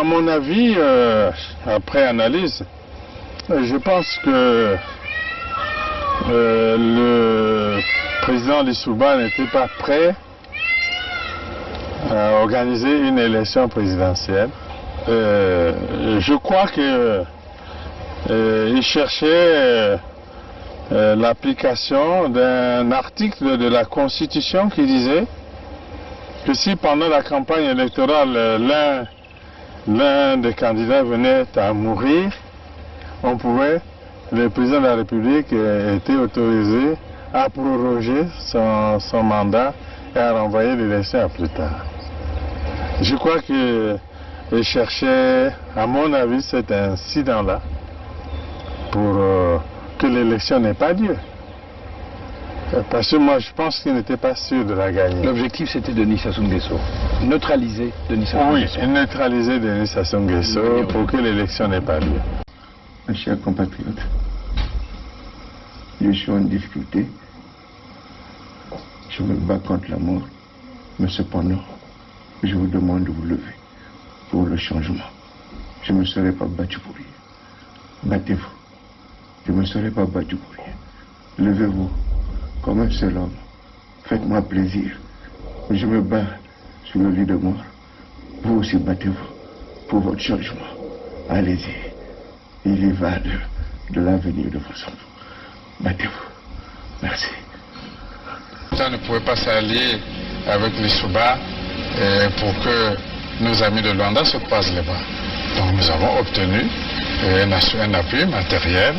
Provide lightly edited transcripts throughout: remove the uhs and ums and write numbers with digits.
à mon avis, après analyse, je pense que le président Lissouba n'était pas prêt à organiser une élection présidentielle. Je crois qu'il cherchait l'application d'un article de la Constitution qui disait que si pendant la campagne électorale l'un des candidats venait à mourir, le président de la République était autorisé à proroger son mandat et à renvoyer l'élection à plus tard. Je crois qu'il cherchait, à mon avis, cet incident-là pour que l'élection n'ait pas lieu. Parce que moi, je pense qu'il n'était pas sûr de la gagner. L'objectif, c'était Denis Sassou Nguesso. Neutraliser Denis Sassou Nguesso. Oui, neutraliser Denis Sassou Nguesso pour que l'élection n'ait pas lieu. Mes chers compatriotes, je suis en difficulté. Je me bats contre la mort. Mais cependant, je vous demande de vous lever pour le changement. Je ne me serai pas battu pour rien. Battez-vous. Je ne me serai pas battu pour rien. Levez-vous comme un seul homme. Faites-moi plaisir. Je me bats sur le lit de mort. Vous aussi battez-vous pour votre changement. Allez-y. Il y va de l'avenir de vos enfants. Battez-vous. Merci. Ça ne pouvait pas s'allier avec les Souba pour que nos amis de Luanda se croisent les bras. Donc nous avons obtenu un appui matériel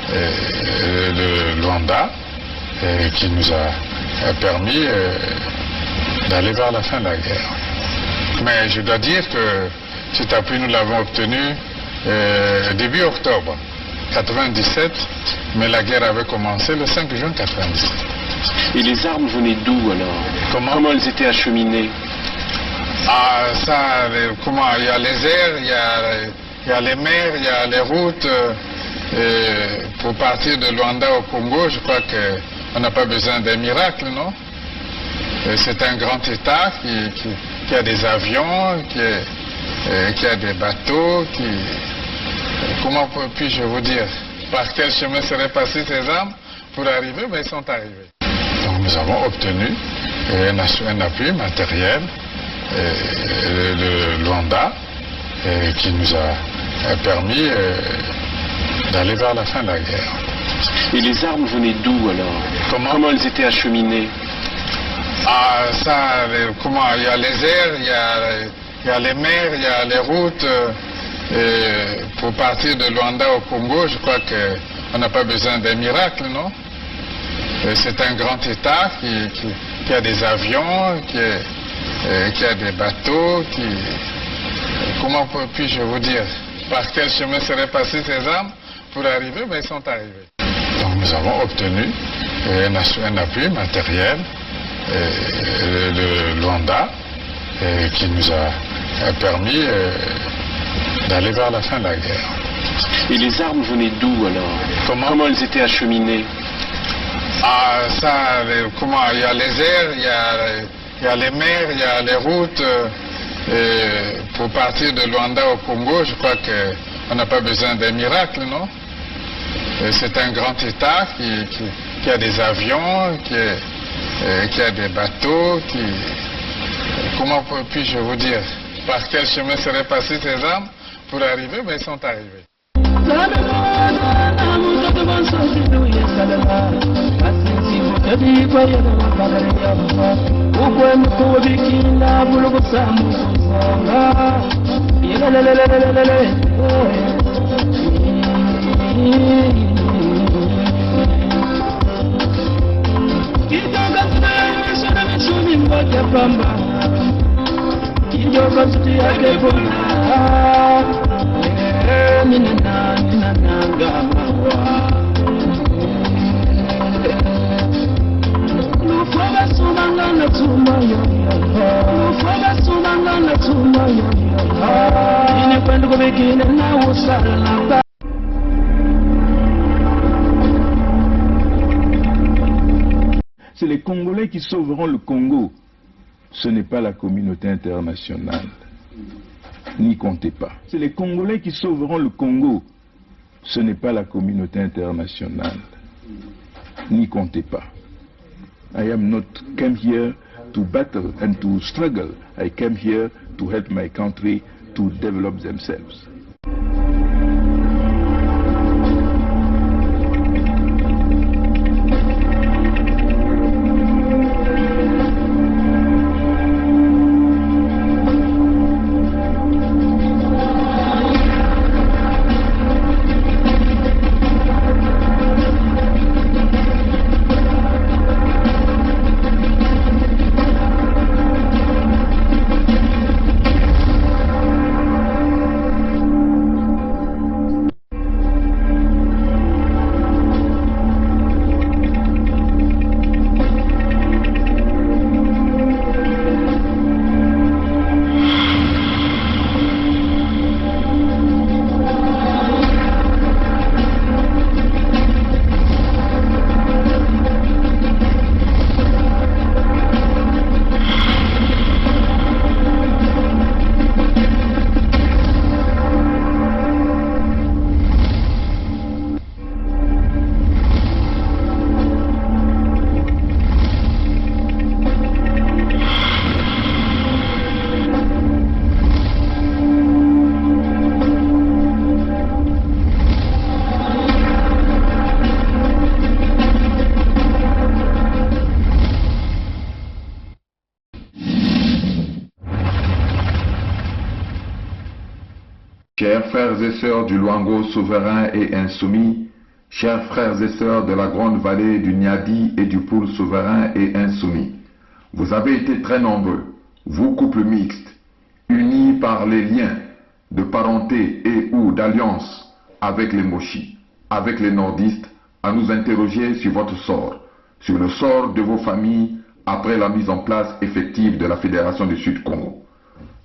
de Luanda qui nous a permis d'aller vers la fin de la guerre. Mais je dois dire que cet appui nous l'avons obtenu début octobre 97, mais la guerre avait commencé le 5 juin 97. Et les armes venaient d'où alors? Comment elles étaient acheminées? Ah, ça, comment? Il y a les airs, il y a les mers, il y a les routes. Pour partir de Luanda au Congo, je crois qu'on n'a pas besoin d'un miracle, non? C'est un grand État qui a des avions, qui a des bateaux, comment puis-je vous dire? Par quel chemin seraient passées ces armes pour arriver? Mais ils sont arrivés. Donc nous avons obtenu un appui matériel de Luanda qui nous a permis d'aller vers la fin de la guerre. Et les armes venaient d'où alors? Comment elles étaient acheminées? Ah, ça, comment? Il y a les airs, il y a les mers, il y a les routes. Pour partir de Luanda au Congo, je crois qu'on n'a pas besoin d'un miracle, non? C'est un grand État qui a des avions, qui a des bateaux, comment puis-je vous dire? Par quel chemin seraient passées ces armes pour arriver? Mais ils sont arrivés. Donc nous avons obtenu un appui matériel de Luanda qui nous a permis d'aller vers la fin de la guerre. Et les armes venaient d'où alors? Comment elles étaient acheminées? Ah, ça, comment? Il y a les airs, il y a les mers, il y a les routes. Pour partir de Luanda au Congo, je crois qu'on n'a pas besoin d'un miracle, non? C'est un grand État qui a des avions, qui a des bateaux, comment puis-je vous dire? Par quel chemin seraient passées ces armes pour arriver? Mais ils sont arrivés. C'est les Congolais qui sauveront le Congo. Ce n'est pas la communauté internationale. N'y comptez pas. C'est les Congolais qui sauveront le Congo. Ce n'est pas la communauté internationale. N'y comptez pas. I am not came here to battle and to struggle. I came here to help my country to develop themselves. Chers frères et sœurs du Luango souverain et insoumis, chers frères et sœurs de la grande vallée du Niadi et du Poul souverain et insoumis, vous avez été très nombreux, vous couples mixtes, unis par les liens de parenté et ou d'alliance avec les Moshi, avec les nordistes, à nous interroger sur votre sort, sur le sort de vos familles après la mise en place effective de la Fédération du Sud-Congo.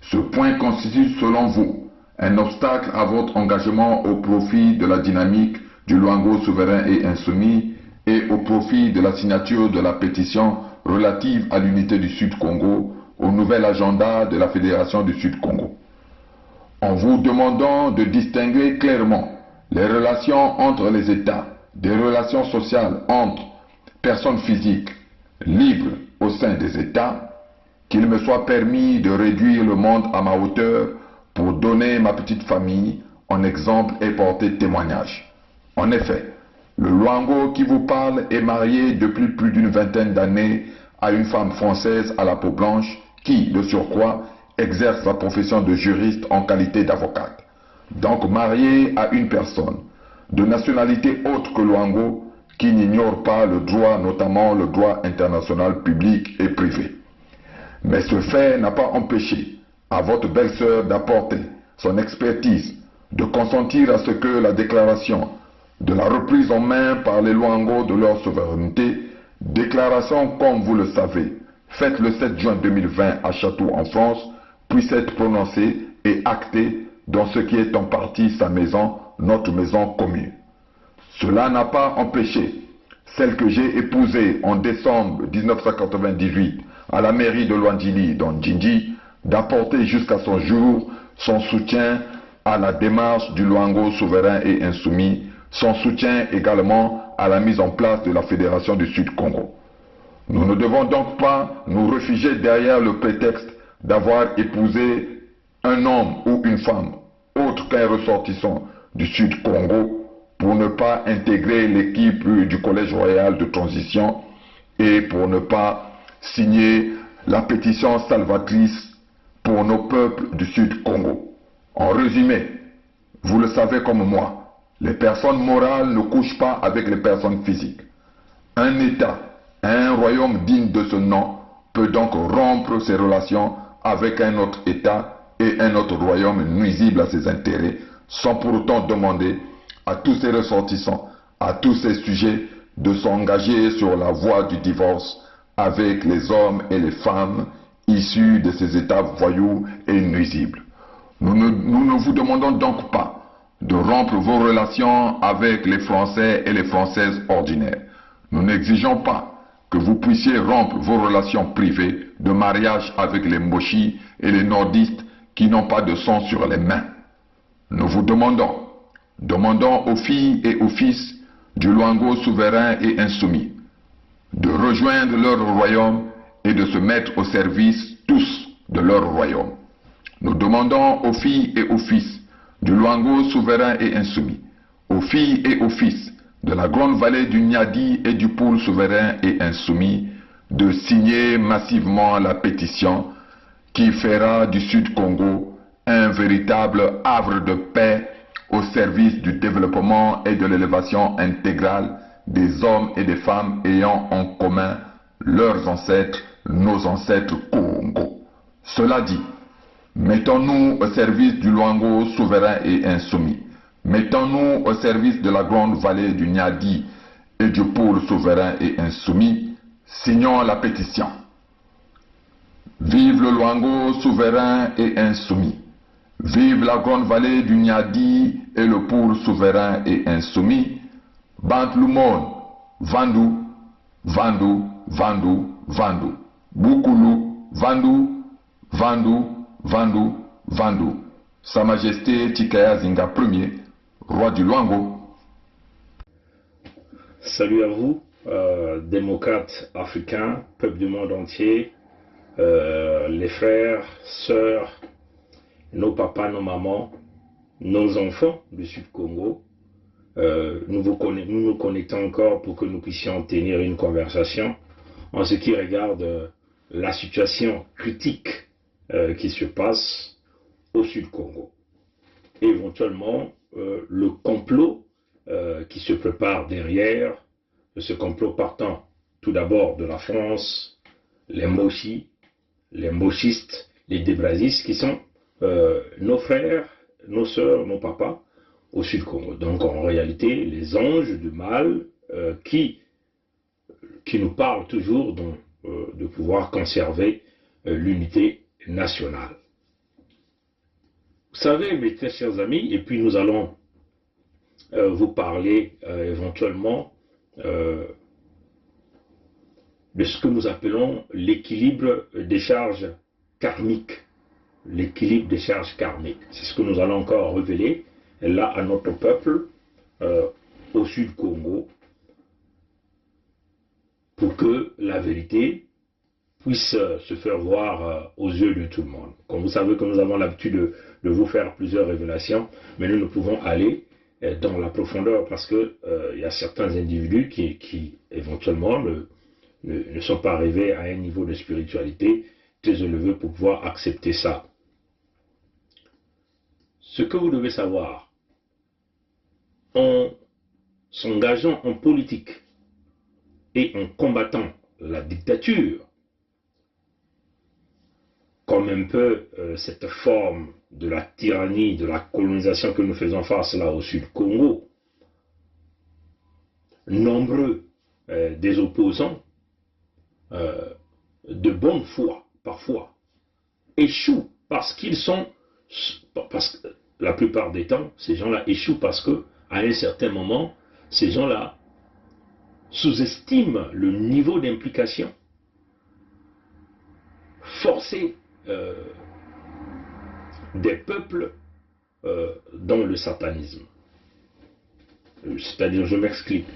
Ce point constitue selon vous un obstacle à votre engagement au profit de la dynamique du Luango souverain et insoumis et au profit de la signature de la pétition relative à l'unité du Sud-Congo au nouvel agenda de la Fédération du Sud-Congo. En vous demandant de distinguer clairement les relations entre les États, des relations sociales entre personnes physiques libres au sein des États, qu'il me soit permis de réduire le monde à ma hauteur pour donner ma petite famille en exemple et porter témoignage. En effet, le Luango qui vous parle est marié depuis plus d'une vingtaine d'années à une femme française à la peau blanche qui, de surcroît, exerce la profession de juriste en qualité d'avocate. Donc marié à une personne de nationalité autre que Luango qui n'ignore pas le droit, notamment le droit international public et privé. Mais ce fait n'a pas empêché à votre belle-sœur d'apporter son expertise, de consentir à ce que la déclaration de la reprise en main par les Luango de leur souveraineté, déclaration comme vous le savez, faite le 7 juin 2020 à Château en France, puisse être prononcée et actée dans ce qui est en partie sa maison, notre maison commune. Cela n'a pas empêché celle que j'ai épousée en décembre 1998 à la mairie de Luandjili dans Ndjindi d'apporter jusqu'à son jour son soutien à la démarche du Luango souverain et insoumis, son soutien également à la mise en place de la Fédération du Sud-Congo. Nous ne devons donc pas nous réfugier derrière le prétexte d'avoir épousé un homme ou une femme autre qu'un ressortissant du Sud-Congo pour ne pas intégrer l'équipe du Collège royal de transition et pour ne pas signer la pétition salvatrice pour nos peuples du Sud-Congo. En résumé, vous le savez comme moi, les personnes morales ne couchent pas avec les personnes physiques. Un État, un royaume digne de ce nom, peut donc rompre ses relations avec un autre État et un autre royaume nuisible à ses intérêts, sans pour autant demander à tous ses ressortissants, à tous ses sujets, de s'engager sur la voie du divorce avec les hommes et les femmes issus de ces États voyous et nuisibles. Nous ne vous demandons donc pas de rompre vos relations avec les Français et les Françaises ordinaires. Nous n'exigeons pas que vous puissiez rompre vos relations privées de mariage avec les Moshi et les nordistes qui n'ont pas de sang sur les mains. Nous vous demandons aux filles et aux fils du Luango souverain et insoumis de rejoindre leur royaume et de se mettre au service tous de leur royaume. Nous demandons aux filles et aux fils du Luango souverain et insoumis, aux filles et aux fils de la grande vallée du Niadi et du Poul souverain et insoumis, de signer massivement la pétition qui fera du Sud Congo un véritable havre de paix au service du développement et de l'élévation intégrale des hommes et des femmes ayant en commun leurs ancêtres, nos ancêtres Congo. Cela dit, mettons-nous au service du Luango souverain et insoumis. Mettons-nous au service de la grande vallée du Niadi et du Poul souverain et insoumis. Signons la pétition. Vive le Luango souverain et insoumis. Vive la grande vallée du Niadi et le Poul souverain et insoumis. Bantlumon, Vandu, Vandu, Vandu, Vandu. Boukoulou, Vandu, Vandu, Vandu, Vandu. Sa Majesté Tikaya Zinga Ier, roi du Luango. Salut à vous, démocrates africains, peuple du monde entier, les frères, sœurs, nos papas, nos mamans, nos enfants du Sud-Congo. Nous nous connectons encore pour que nous puissions tenir une conversation en ce qui regarde la situation critique qui se passe au Sud-Congo. Éventuellement, le complot qui se prépare derrière, ce complot partant tout d'abord de la France, les Moshi, les Mochistes, les Débrazistes qui sont nos frères, nos sœurs, nos papas au Sud-Congo. Donc en réalité, les anges du mal qui nous parlent toujours de pouvoir conserver l'unité nationale. Vous savez, mes très chers amis, et puis nous allons vous parler éventuellement de ce que nous appelons l'équilibre des charges karmiques. L'équilibre des charges karmiques. C'est ce que nous allons encore révéler là à notre peuple au Sud-Congo pour que la vérité puisse se faire voir aux yeux de tout le monde. Comme vous savez que nous avons l'habitude de vous faire plusieurs révélations, mais nous ne pouvons aller dans la profondeur parce que il y a certains individus qui éventuellement ne sont pas arrivés à un niveau de spiritualité très élevé pour pouvoir accepter ça. Ce que vous devez savoir, en s'engageant en politique et en combattant la dictature, comme un peu cette forme de la tyrannie, de la colonisation que nous faisons face là au Sud-Congo, nombreux des opposants de bonne foi, parfois, échouent parce que la plupart des temps, ces gens-là échouent parce que, à un certain moment, ces gens-là sous-estiment le niveau d'implication forcé des peuples dans le satanisme. C'est-à-dire, je m'explique.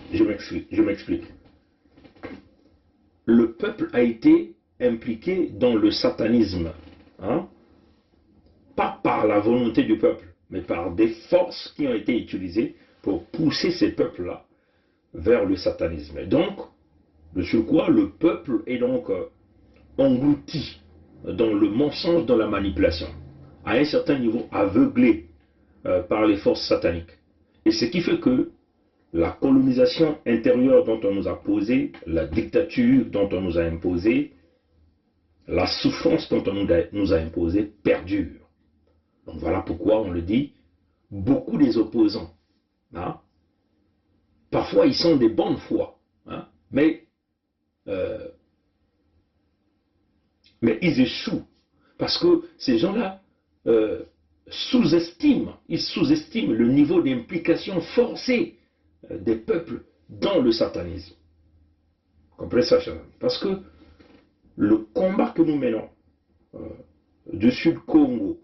Le peuple a été impliqué dans le satanisme, hein? Pas par la volonté du peuple, mais par des forces qui ont été utilisées pour pousser ces peuples-là vers le satanisme. Et donc, de surcroît, le peuple est donc englouti dans le mensonge, dans la manipulation, à un certain niveau aveuglé par les forces sataniques. Et ce qui fait que la colonisation intérieure dont on nous a posé, la dictature dont on nous a imposé, la souffrance dont on nous a imposé perdure. Donc voilà pourquoi on le dit, beaucoup des opposants, hein, parfois ils sont des bonnes foi, hein, mais ils échouent, parce que ces gens-là sous-estiment le niveau d'implication forcée des peuples dans le satanisme. Vous comprenez ça, cher ami? Parce que le combat que nous menons du Sud-Congo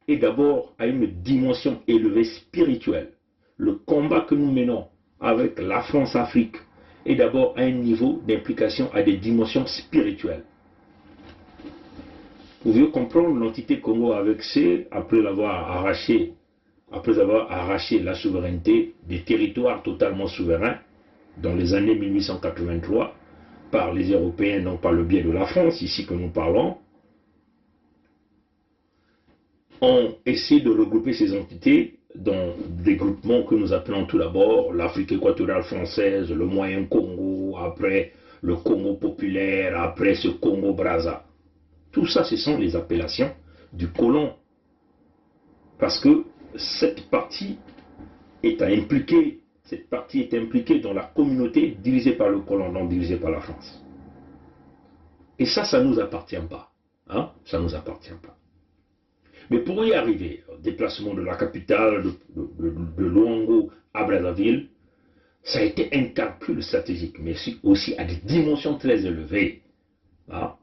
est d'abord à une dimension élevée spirituelle. Le combat que nous menons avec la France-Afrique est d'abord à un niveau d'implication à des dimensions spirituelles. Vous pouvez comprendre l'entité Congo avec C, après avoir arraché la souveraineté des territoires totalement souverains dans les années 1883 par les Européens, non par le biais de la France, ici que nous parlons, on essaie de regrouper ces entités dans des groupements que nous appelons tout d'abord l'Afrique équatoriale française, le Moyen Congo, après le Congo populaire, après ce Congo-Brazza. Tout ça, ce sont les appellations du colon. Parce que cette partie est impliquée dans la communauté dirigée par le colon, non dirigée par la France. Et ça ne nous appartient pas. Hein? Ça ne nous appartient pas. Mais pour y arriver, déplacement de la capitale de Luango à Brazzaville, ça a été un calcul stratégique, mais aussi à des dimensions très élevées, hein,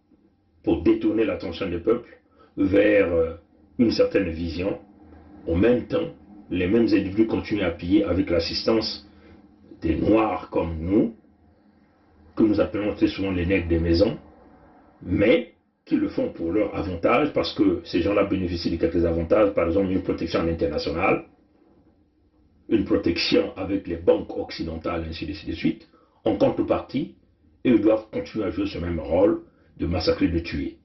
pour détourner l'attention des peuples vers une certaine vision. En même temps, les mêmes individus continuent à piller avec l'assistance des Noirs comme nous, que nous appelons très souvent les nègres des maisons, mais qui le font pour leur avantage, parce que ces gens-là bénéficient de quelques avantages, par exemple une protection internationale, une protection avec les banques occidentales, ainsi de suite, en contrepartie, et ils doivent continuer à jouer ce même rôle de massacrer, de tuer.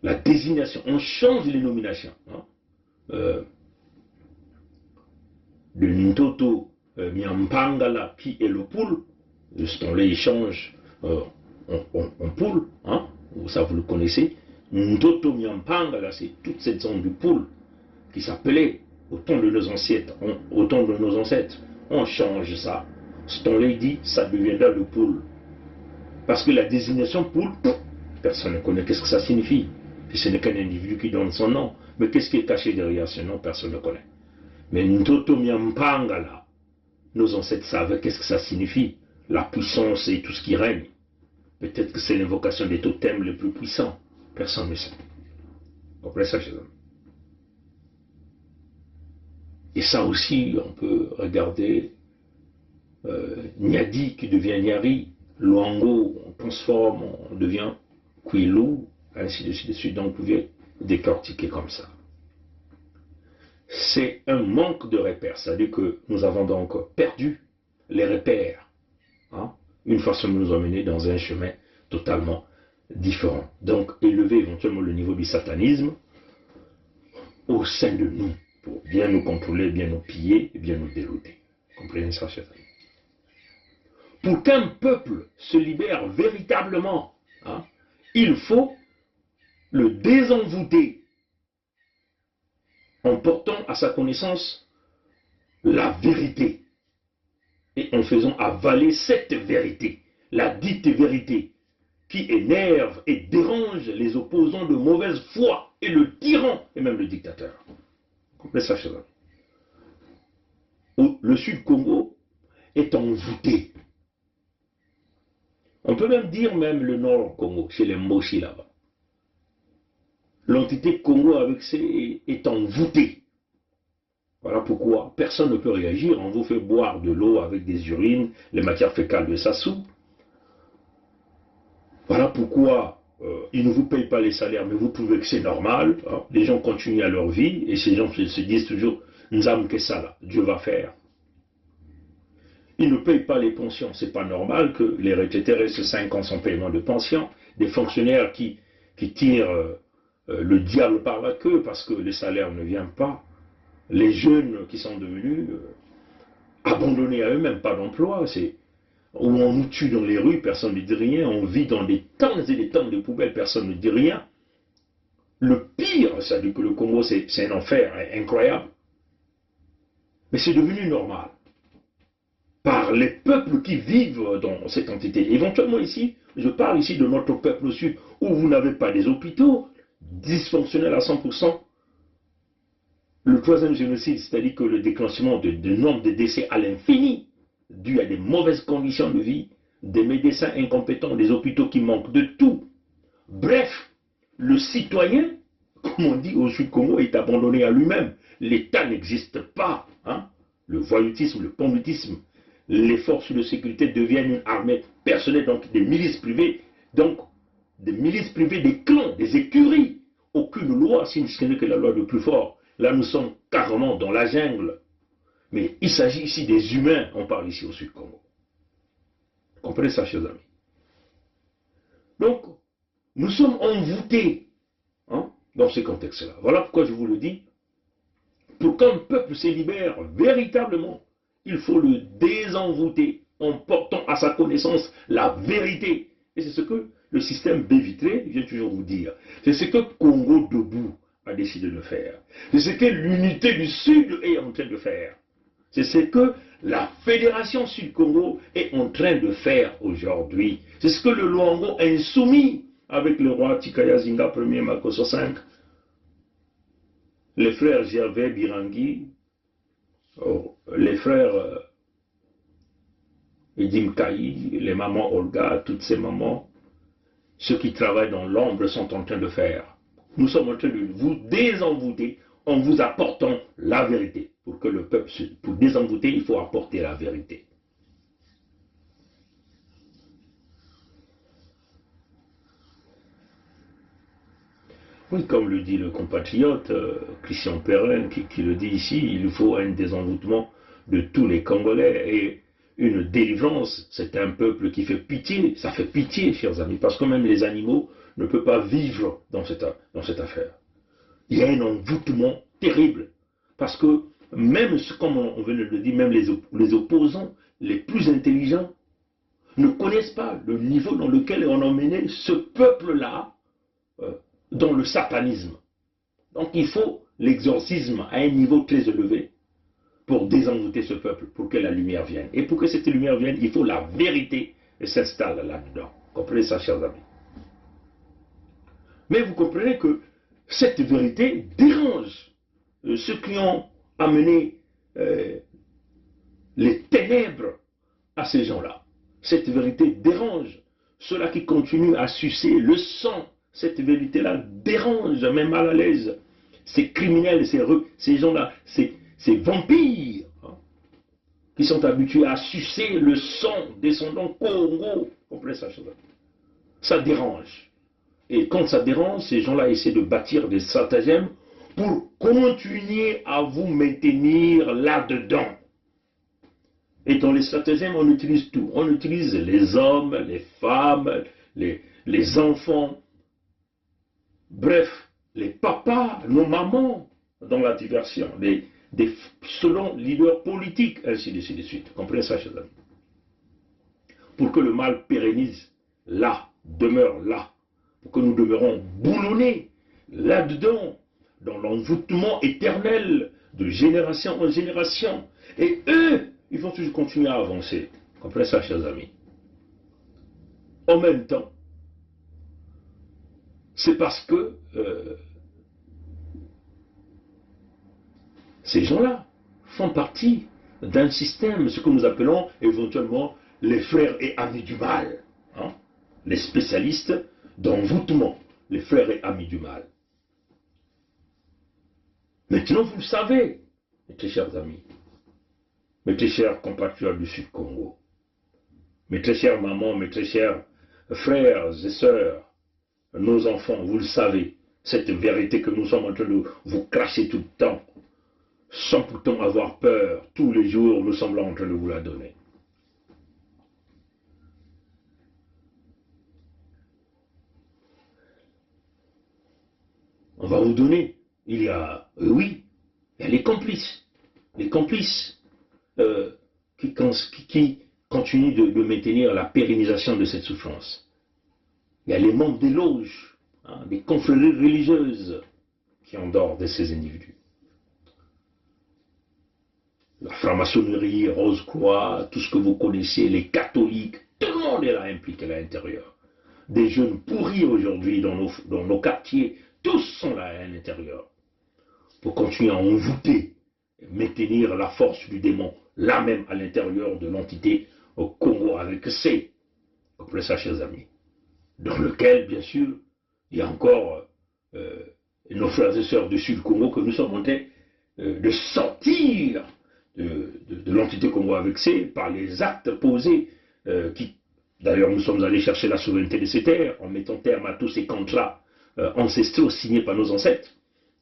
La désignation, on change les nominations. Hein. De Ntoto Miampangala qui est le poule, ce temps-là il change en poule, hein, ça vous le connaissez. Ntoto Miampangala, c'est toute cette zone du poule qui s'appelait au temps de nos ancêtres. On change ça. Ce temps-là il dit ça deviendra le poule. Parce que la désignation poule, personne ne connaît qu'est-ce que ça signifie. Et ce n'est qu'un individu qui donne son nom. Mais qu'est-ce qui est caché derrière ce nom, personne ne connaît. Mais Ntoto Miampangala, nos ancêtres savaient qu'est-ce que ça signifie. La puissance et tout ce qui règne. Peut-être que c'est l'invocation des totems les plus puissants. Personne ne sait. Vous comprenez ça, chers amis? Et ça aussi, on peut regarder Nyadi qui devient Nyari, Luango, on transforme, on devient Kwilu, ainsi de suite. Donc, vous pouvez décortiquer comme ça. C'est un manque de repères, c'est-à-dire que nous avons donc perdu les repères, hein, une façon de nous emmener dans un chemin totalement différent. Donc, élever éventuellement le niveau du satanisme au sein de nous, pour bien nous contrôler, bien nous piller et bien nous dérouter. Comprenez ça, chers amis? Pour qu'un peuple se libère véritablement, hein, il faut le désenvoûter en portant à sa connaissance la vérité et en faisant avaler cette vérité, la dite vérité, qui énerve et dérange les opposants de mauvaise foi et le tyran et même le dictateur. Comprenez ça, chers amis? Le Sud-Congo est envoûté. On peut même dire même le Nord-Congo, chez les Moshi là-bas. L'entité Congo avec C est envoûtée. Voilà pourquoi personne ne peut réagir. On vous fait boire de l'eau avec des urines, les matières fécales de Sassou. Voilà pourquoi ils ne vous payent pas les salaires, mais vous trouvez que c'est normal. Hein. Les gens continuent à leur vie et ces gens se disent toujours « Nzam Kessala, Dieu va faire ». Ils ne payent pas les pensions. C'est pas normal que les retraités restent 5 ans sans paiement de pension. Des fonctionnaires qui tirent le diable par la queue parce que les salaires ne viennent pas. Les jeunes qui sont devenus abandonnés à eux-mêmes, pas d'emploi. Où on nous tue dans les rues, personne ne dit rien. On vit dans des tonnes et des tonnes de poubelles, personne ne dit rien. Le pire, c'est-à-dire que le Congo, c'est un enfer incroyable. Mais c'est devenu normal. Par les peuples qui vivent dans cette entité. Éventuellement ici, je parle ici de notre peuple au sud, où vous n'avez pas des hôpitaux dysfonctionnels à 100%. Le troisième génocide, c'est-à-dire que le déclenchement de nombre de décès à l'infini, dû à des mauvaises conditions de vie, des médecins incompétents, des hôpitaux qui manquent de tout. Bref, le citoyen comme on dit, au Sud-Congo est abandonné à lui-même. L'État n'existe pas. Hein. Le voyoutisme, le banditisme, les forces de sécurité deviennent une armée personnelle, donc des milices privées, des clans, des écuries. Aucune loi, si ce n'est que la loi du plus fort. Là, nous sommes carrément dans la jungle. Mais il s'agit ici des humains, on parle ici au Sud-Congo. Vous comprenez ça, chers amis? Donc, nous sommes envoûtés hein, dans ce contexte-là. Voilà pourquoi je vous le dis. Pour qu'un peuple se libère véritablement, il faut le désenvoûter en portant à sa connaissance la vérité. Et c'est ce que le système Bévitré vient toujours vous dire. C'est ce que Congo Debout a décidé de faire. C'est ce que l'unité du Sud est en train de faire. C'est ce que la Fédération Sud-Congo est en train de faire aujourd'hui. C'est ce que le Luango insoumis avec le roi Tikaya Zinga Ier Makosso V, les frères Gervais Birangi, les frères Edim Kaï, les mamans Olga, toutes ces mamans, ceux qui travaillent dans l'ombre sont en train de faire. Nous sommes en train de vous désenvoûter en vous apportant la vérité. Pour que le peuple, pour désenvoûter, il faut apporter la vérité. Oui, comme le dit le compatriote Christian Perrin, qui le dit ici, il faut un désenvoûtement de tous les Congolais et une délivrance. C'est un peuple qui fait pitié, ça fait pitié, chers amis, parce que même les animaux ne peuvent pas vivre dans cette affaire. Il y a un envoûtement terrible, parce que même, comme on vient de le dire, même les opposants les plus intelligents ne connaissent pas le niveau dans lequel on a emmené ce peuple-là dans le satanisme. Donc il faut l'exorcisme à un niveau très élevé pour désenvoûter ce peuple, pour que la lumière vienne. Et pour que cette lumière vienne, il faut la vérité s'installe là-dedans. Comprenez ça, chers amis. Mais vous comprenez que cette vérité dérange ceux qui ont amené les ténèbres à ces gens-là. Cette vérité dérange ceux-là qui continuent à sucer le sang. Cette vérité-là dérange, même mal à l'aise. Ces criminels, ces gens-là, ces vampires hein, qui sont habitués à sucer le sang descendant Congo. Vous comprenez ça, ça dérange. Et quand ça dérange, ces gens-là essaient de bâtir des stratagèmes pour continuer à vous maintenir là-dedans. Et dans les stratagèmes, on utilise tout. On utilise les hommes, les femmes, les enfants. Bref, les papas, nos mamans, dans la diversion, selon leaders politiques, ainsi de suite. Comprenez ça, chers amis? Pour que le mal pérennise là, demeure là, pour que nous demeurons boulonnés là-dedans, dans l'envoûtement éternel de génération en génération. Et eux, ils vont toujours continuer à avancer. Comprenez ça, chers amis? En même temps, c'est parce que ces gens-là font partie d'un système, ce que nous appelons éventuellement les frères et amis du mal. Hein? Les spécialistes d'envoûtement, les frères et amis du mal. Maintenant, vous le savez, mes très chers amis, mes très chers compatriotes du Sud-Congo, mes très chères mamans, mes très chers frères et sœurs, nos enfants, vous le savez, cette vérité que nous sommes en train de vous cracher tout le temps, sans pourtant avoir peur, tous les jours, nous sommes là en train de vous la donner. On va vous donner, il y a les complices qui continuent de maintenir la pérennisation de cette souffrance. Il y a les membres des loges, hein, des confréries religieuses qui endorment de ces individus. La franc-maçonnerie, Rose-Croix, tout ce que vous connaissez, les catholiques, tout le monde est là impliqué à l'intérieur. Des jeunes pourris aujourd'hui dans nos quartiers, tous sont là à l'intérieur. Pour continuer à envoûter, maintenir la force du démon, là même à l'intérieur de l'entité au Congo avec C. Comprenez ça, chers amis. Dans lequel, bien sûr, il y a encore nos frères et sœurs du Sud-Congo que nous sommes en train de sortir de l'entité Congo avec C par les actes posés qui, d'ailleurs, nous sommes allés chercher la souveraineté de ces terres en mettant terme à tous ces contrats ancestraux signés par nos ancêtres,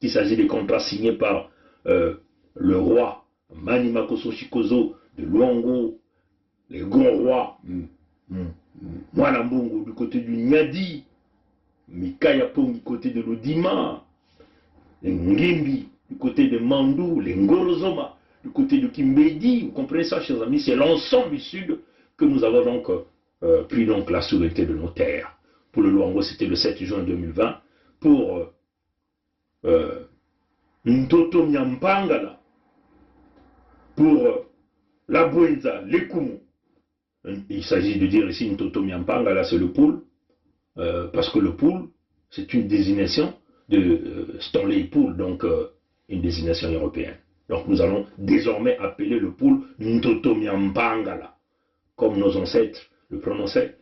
qu'il s'agit des contrats signés par le roi Mani Makoso Chikozo de Luango, les grands rois, Mwanambongo du côté du Nyadi, Mikaya Pong du côté de l'Odima, les Ngimbi du côté de Mandou, les Ngolozoma du côté de Kimbedi. Vous comprenez ça, chers amis, c'est l'ensemble du Sud que nous avons donc pris donc la souveraineté de nos terres. Pour le Luango, c'était le 7 juin 2020. Pour Ntoto Nyampangala, pour la Bwenza, les Koumou. Il s'agit de dire ici Ntoto Nyampangala, c'est le poule, parce que le poule, c'est une désignation de Stanley Pool, donc une désignation européenne. Donc nous allons désormais appeler le poule Ntoto Nyampangala, comme nos ancêtres le prononçaient.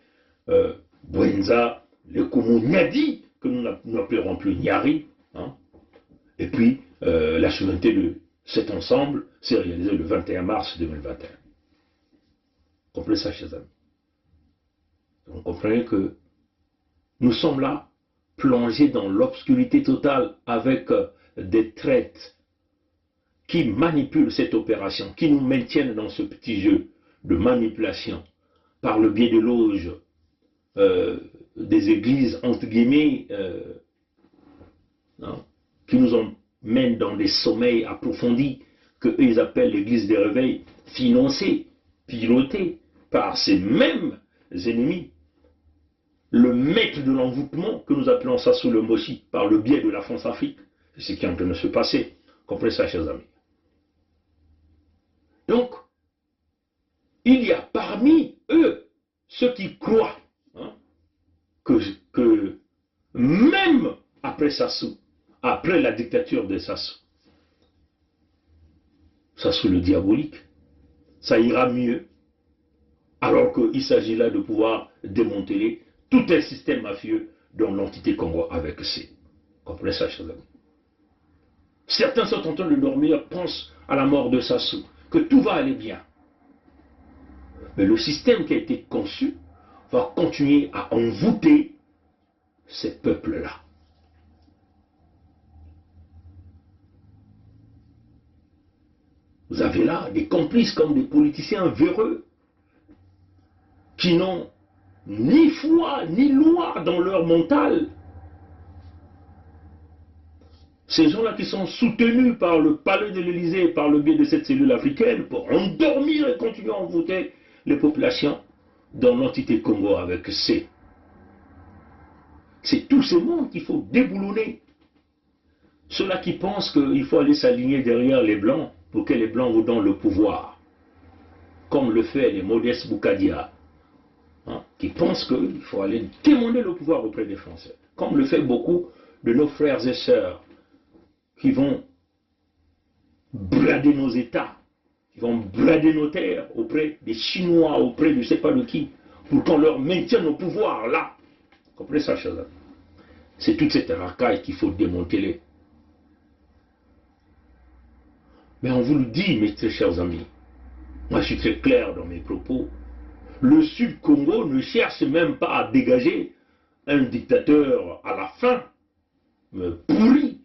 Bwenza, les Koumou Nyadi, que nous n'appellerons plus Nyari, hein. Et puis la souveraineté de cet ensemble s'est réalisée le 21 mars 2021. Comprenez ça, chers amis. Donc comprenez que nous sommes là, plongés dans l'obscurité totale avec des traites qui manipulent cette opération, qui nous maintiennent dans ce petit jeu de manipulation par le biais de loges, des églises, entre guillemets, qui nous emmènent dans des sommeils approfondis que eux ils appellent l'église des réveils, financés, pilotés par ces mêmes ennemis. Le maître de l'envoûtement, que nous appelons ça sous le Moshi, par le biais de la France-Afrique, c'est ce qui est en train de se passer. Comprenez ça, chers amis. Donc, il y a parmi eux ceux qui croient que même après Sassou, après la dictature de Sassou le diabolique, ça ira mieux, alors qu'il s'agit là de pouvoir démanteler tout un système mafieux dont l'entité Congo avec C. Comprenez ça, chers amis. Certains sont en train de dormir, pensent à la mort de Sassou, que tout va aller bien. Mais le système qui a été conçu va continuer à envoûter ces peuples-là. Vous avez là des complices comme des politiciens véreux qui n'ont ni foi ni loi dans leur mental. Ces gens-là qui sont soutenus par le palais de l'Élysée, par le biais de cette cellule africaine, pour endormir et continuer à envoûter les populations dans l'entité Congo avec C. C'est tous ces mondes qu'il faut déboulonner. Ceux-là qui pensent qu'il faut aller s'aligner derrière les Blancs pour que les Blancs vous donnent le pouvoir, comme le fait les modestes Boukadia, qui pensent qu'il faut aller demander le pouvoir auprès des Français, comme le fait beaucoup de nos frères et sœurs qui vont brader nos États, qui vont brader nos terres auprès des Chinois, auprès de je ne sais pas de qui, pour qu'on leur maintienne au pouvoir là. Vous comprenez ça, chers amis? C'est toute cette racaille qu'il faut démanteler. Mais on vous le dit, mes très chers amis, moi je suis très clair dans mes propos, le Sud-Congo ne cherche même pas à dégager un dictateur à la fin, pourri,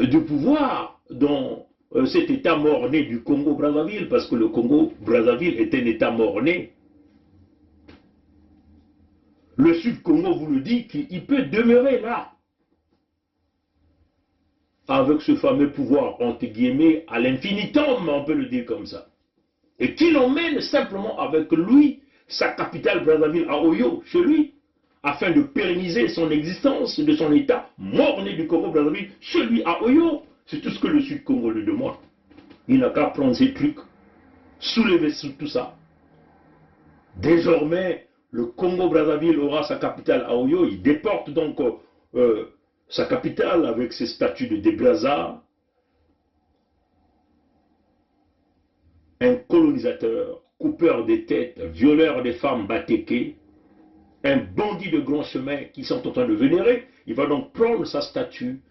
du pouvoir dans cet état mort-né du Congo-Brazzaville, parce que le Congo-Brazzaville est un état mort-né. Le Sud-Congo vous le dit qu'il peut demeurer là, avec ce fameux pouvoir, entre guillemets, à l'infinitum, on peut le dire comme ça. Et qu'il emmène simplement avec lui sa capitale Brazzaville à Oyo, chez lui, afin de pérenniser son existence de son état mort-né du Congo-Brazzaville, chez lui à Oyo. C'est tout ce que le Sud-Congo lui demande. Il n'a qu'à prendre ces trucs, soulever tout ça. Désormais, le Congo-Brazzaville aura sa capitale à Oyo, il déporte donc sa capitale avec ses statuts de Débrazza, un colonisateur, coupeur des têtes, violeur des femmes batékées, un bandit de grand chemin qu'ils sont en train de vénérer. Il va donc prendre sa statue,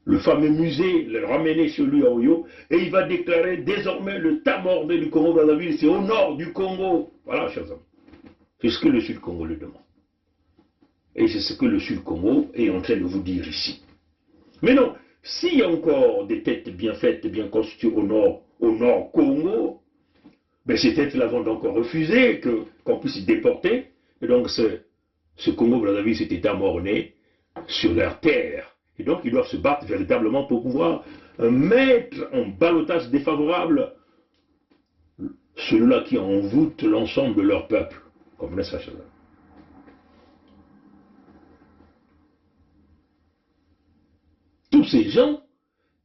le fameux musée, le ramener chez lui à Oyo, et il va déclarer désormais le Tamordé du Congo-Brazzaville, c'est au nord du Congo. Voilà, chers amis. C'est ce que le Sud-Congo le demande. Et c'est ce que le Sud-Congo est en train de vous dire ici. Mais non, s'il y a encore des têtes bien faites, bien constituées au nord Congo, ben ces têtes-là vont donc refuser qu'on puisse y déporter. Et donc ce Congo-Brazzaville, cet État mort-né sur leur terre. Et donc ils doivent se battre véritablement pour pouvoir mettre en ballottage défavorable ceux-là qui envoûtent l'ensemble de leur peuple. Comprenez ça, chers amis? Tous ces gens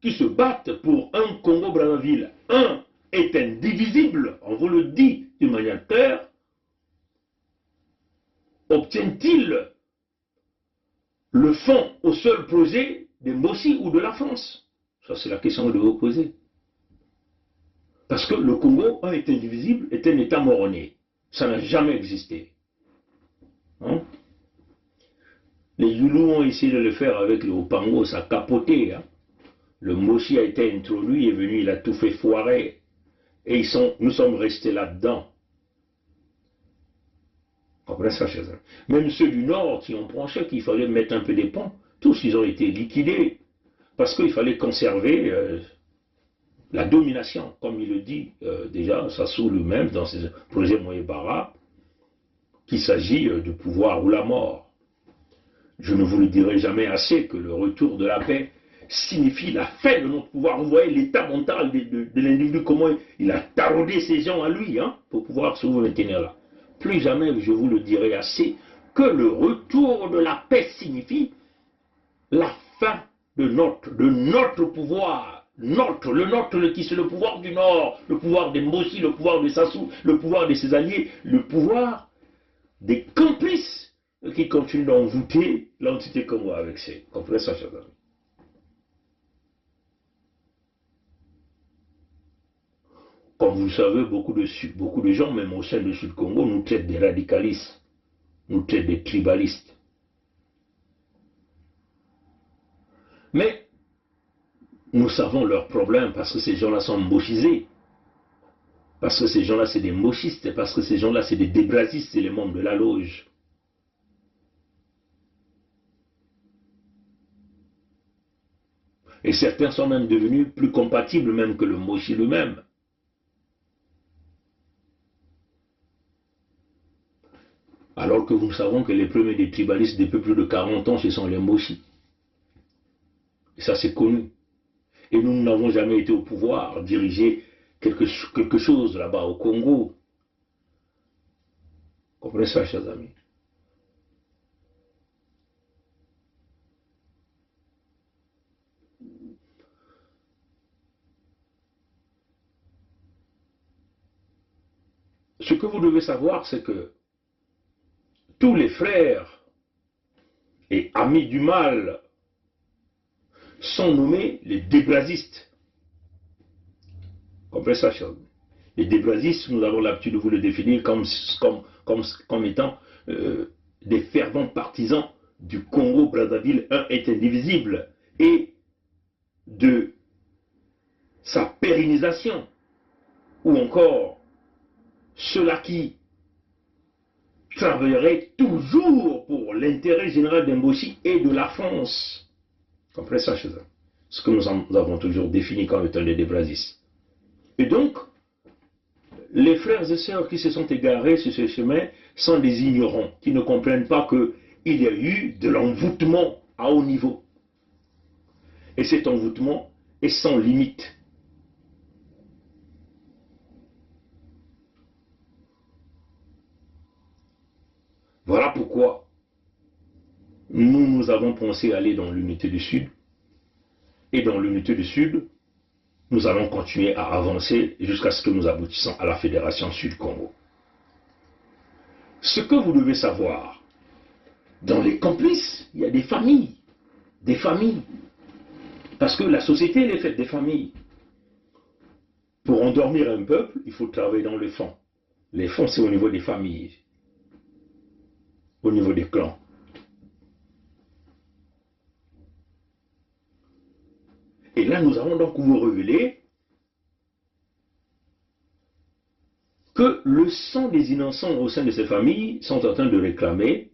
qui se battent pour un Congo-Brazzaville, un est indivisible, on vous le dit d'une manière claire, obtiennent-ils le fond au seul projet des Mossi ou de la France? Ça, c'est la question que vous devez vous poser. Parce que le Congo, un est indivisible, est un État mort-né. Ça n'a jamais existé. Hein? Les Youlous ont essayé de le faire avec le Opango, ça a capoté. Hein? Le Mossi a été introduit, il est venu, il a tout fait foirer. Et nous sommes restés là-dedans. Comprenez ça, chers amis? Même ceux du Nord qui ont penché qu'il fallait mettre un peu des ponts, tous ils ont été liquidés. Parce qu'il fallait conserver la domination, comme il le dit déjà Sassou lui-même dans ses projets Moyebara, qu'il s'agit de pouvoir ou la mort. Je ne vous le dirai jamais assez que le retour de la paix signifie la fin de notre pouvoir. Vous voyez l'état mental de l'individu, comment il a taraudé ces gens à lui, hein, pour pouvoir se maintenir là. Plus jamais, je vous le dirai assez, que le retour de la paix signifie la fin de notre pouvoir. Le nôtre qui c'est le pouvoir du Nord, le pouvoir des Mossi, le pouvoir de Sassou, le pouvoir de ses alliés, le pouvoir des complices qui continuent d'envoûter l'entité Congo avec ses. Comprenez ça, chers amis? Comme vous le savez, beaucoup de gens, même au sein du Sud-Congo, nous traitent des radicalistes, nous traitent des tribalistes. Mais nous savons leurs problèmes parce que ces gens-là sont mochisés. Parce que ces gens-là, c'est des mochistes. Parce que ces gens-là, c'est des débrasistes, c'est les membres de la loge. Et certains sont même devenus plus compatibles même que le mochi lui-même. Alors que nous savons que les premiers des tribalistes depuis plus de 40 ans, ce sont les mochis. Et ça, c'est connu. Et nous n'avons jamais été au pouvoir, diriger quelque chose là-bas au Congo. Comprenez ça, chers amis? Ce que vous devez savoir, c'est que tous les frères et amis du mal sont nommés les débrasistes. Comprenez ça, chers amis? Les débrasistes, nous avons l'habitude de vous le définir comme étant des fervents partisans du Congo-Brazzaville, un est indivisible, et de sa pérennisation, ou encore ceux-là qui travailleraient toujours pour l'intérêt général d'un Mossi et de la France. Comprenez ça, chers amis? Ce que nous avons toujours défini comme étant les débrasistes. Et donc, les frères et sœurs qui se sont égarés sur ce chemin sont des ignorants, qui ne comprennent pas qu'il y a eu de l'envoûtement à haut niveau. Et cet envoûtement est sans limite. Voilà pourquoi nous avons pensé aller dans l'unité du Sud. Et dans l'unité du Sud, nous allons continuer à avancer jusqu'à ce que nous aboutissions à la Fédération Sud-Congo. Ce que vous devez savoir, dans les complices, il y a des familles. Des familles. Parce que la société, elle est faite des familles. Pour endormir un peuple, il faut travailler dans les fonds. Les fonds, c'est au niveau des familles. au niveau des clans. Et là, nous allons donc vous révéler que le sang des innocents au sein de ces familles sont en train de réclamer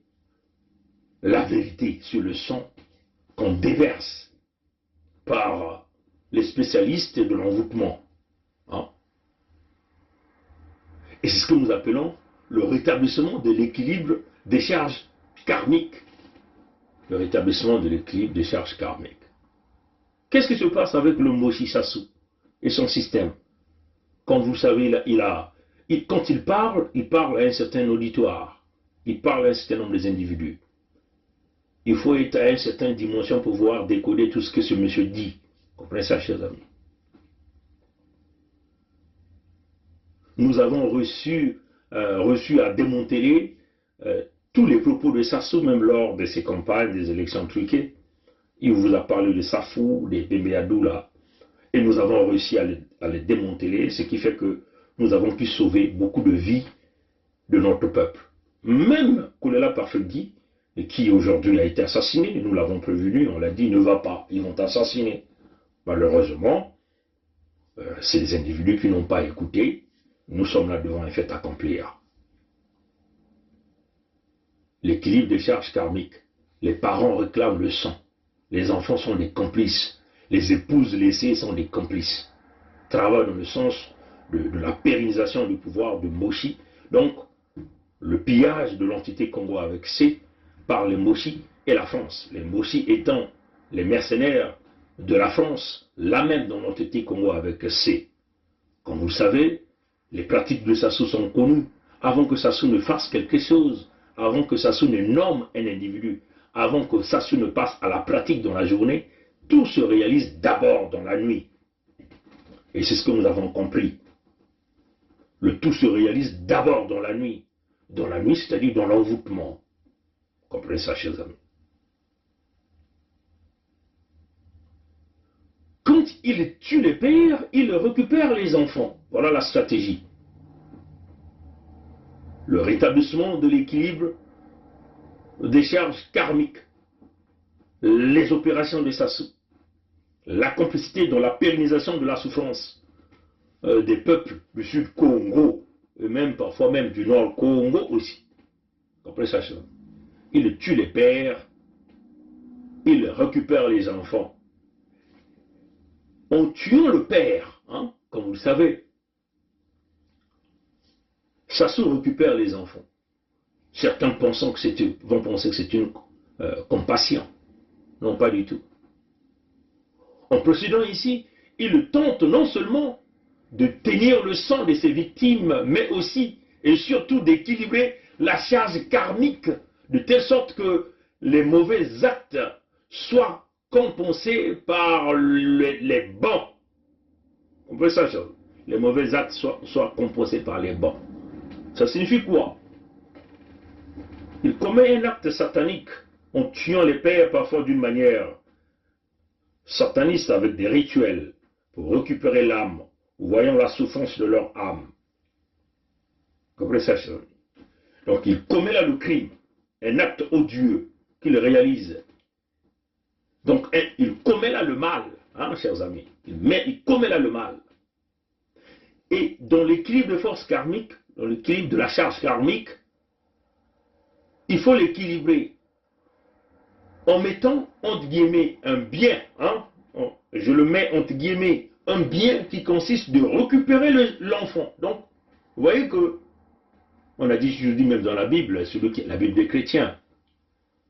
la vérité sur le sang qu'on déverse par les spécialistes de l'envoûtement. Hein? Et c'est ce que nous appelons le rétablissement de l'équilibre des charges karmiques. Le rétablissement de l'équilibre des charges karmiques. Qu'est-ce qui se passe avec le Moshi Sasu et son système? Comme vous savez, quand il parle à un certain auditoire. Il parle à un certain nombre d'individus. Il faut être à une certaine dimension pour pouvoir décoder tout ce que ce monsieur dit. Comprenez ça, chers amis? Nous avons reçu à démanteler tous les propos de Sassou, même lors de ses campagnes, des élections truquées. Il vous a parlé de Safou, des Béadou là. Et nous avons réussi à les démanteler, ce qui fait que nous avons pu sauver beaucoup de vies de notre peuple. Même Koulela Parfegui, qui aujourd'hui a été assassiné, nous l'avons prévenu, on l'a dit, ne va pas, ils vont t'assassiner. Malheureusement, c'est des individus qui n'ont pas écouté. Nous sommes là devant un fait accompli. L'équilibre des charges karmiques. Les parents réclament le sang. Les enfants sont des complices. Les épouses laissées sont des complices. Travaillent dans le sens de la pérennisation du pouvoir de Moshi. Donc, le pillage de l'entité Congo avec C par les Moshi et la France. Les Moshi étant les mercenaires de la France, là même dans l'entité Congo avec C. Comme vous le savez, les pratiques de Sassou sont connues. Avant que Sassou ne fasse quelque chose, avant que Sassou ne nomme un individu, avant que Sassou ne passe à la pratique dans la journée, tout se réalise d'abord dans la nuit. Et c'est ce que nous avons compris. Le tout se réalise d'abord dans la nuit. Dans la nuit, c'est-à-dire dans l'envoûtement. Comprenez ça, chers amis. Quand il tue les pères, il récupère les enfants. Voilà la stratégie. Le rétablissement de l'équilibre des charges karmiques. Les opérations de Sassou. La complicité dans la pérennisation de la souffrance des peuples du Sud Congo, et même parfois même du Nord Congo aussi. Comprenez ça, chers amis. Il tue les pères, il récupère les enfants. En tuant le père, hein, comme vous le savez, Sassou récupère les enfants. Certains vont penser que c'est une compassion. Non, pas du tout. En procédant ici, il tente non seulement de tenir le sang de ses victimes, mais aussi et surtout d'équilibrer la charge karmique, de telle sorte que les mauvais actes soient compensés par les bons. On peut ça, les mauvais actes soient compensés par les bons. Ça signifie quoi? Il commet un acte satanique en tuant les pères parfois d'une manière sataniste avec des rituels pour récupérer l'âme, voyant la souffrance de leur âme. Comprenez ça, chers amis? Donc il commet là le crime, un acte odieux qu'il réalise. Donc il commet là le mal, hein, chers amis. Il commet là le mal. Et dans l'équilibre de force karmique, dans l'équilibre de la charge karmique, il faut l'équilibrer en mettant entre guillemets un bien, hein, je le mets entre guillemets, un bien qui consiste de récupérer l'enfant. Donc, vous voyez que, on a dit, je dis même dans la Bible, la Bible des chrétiens,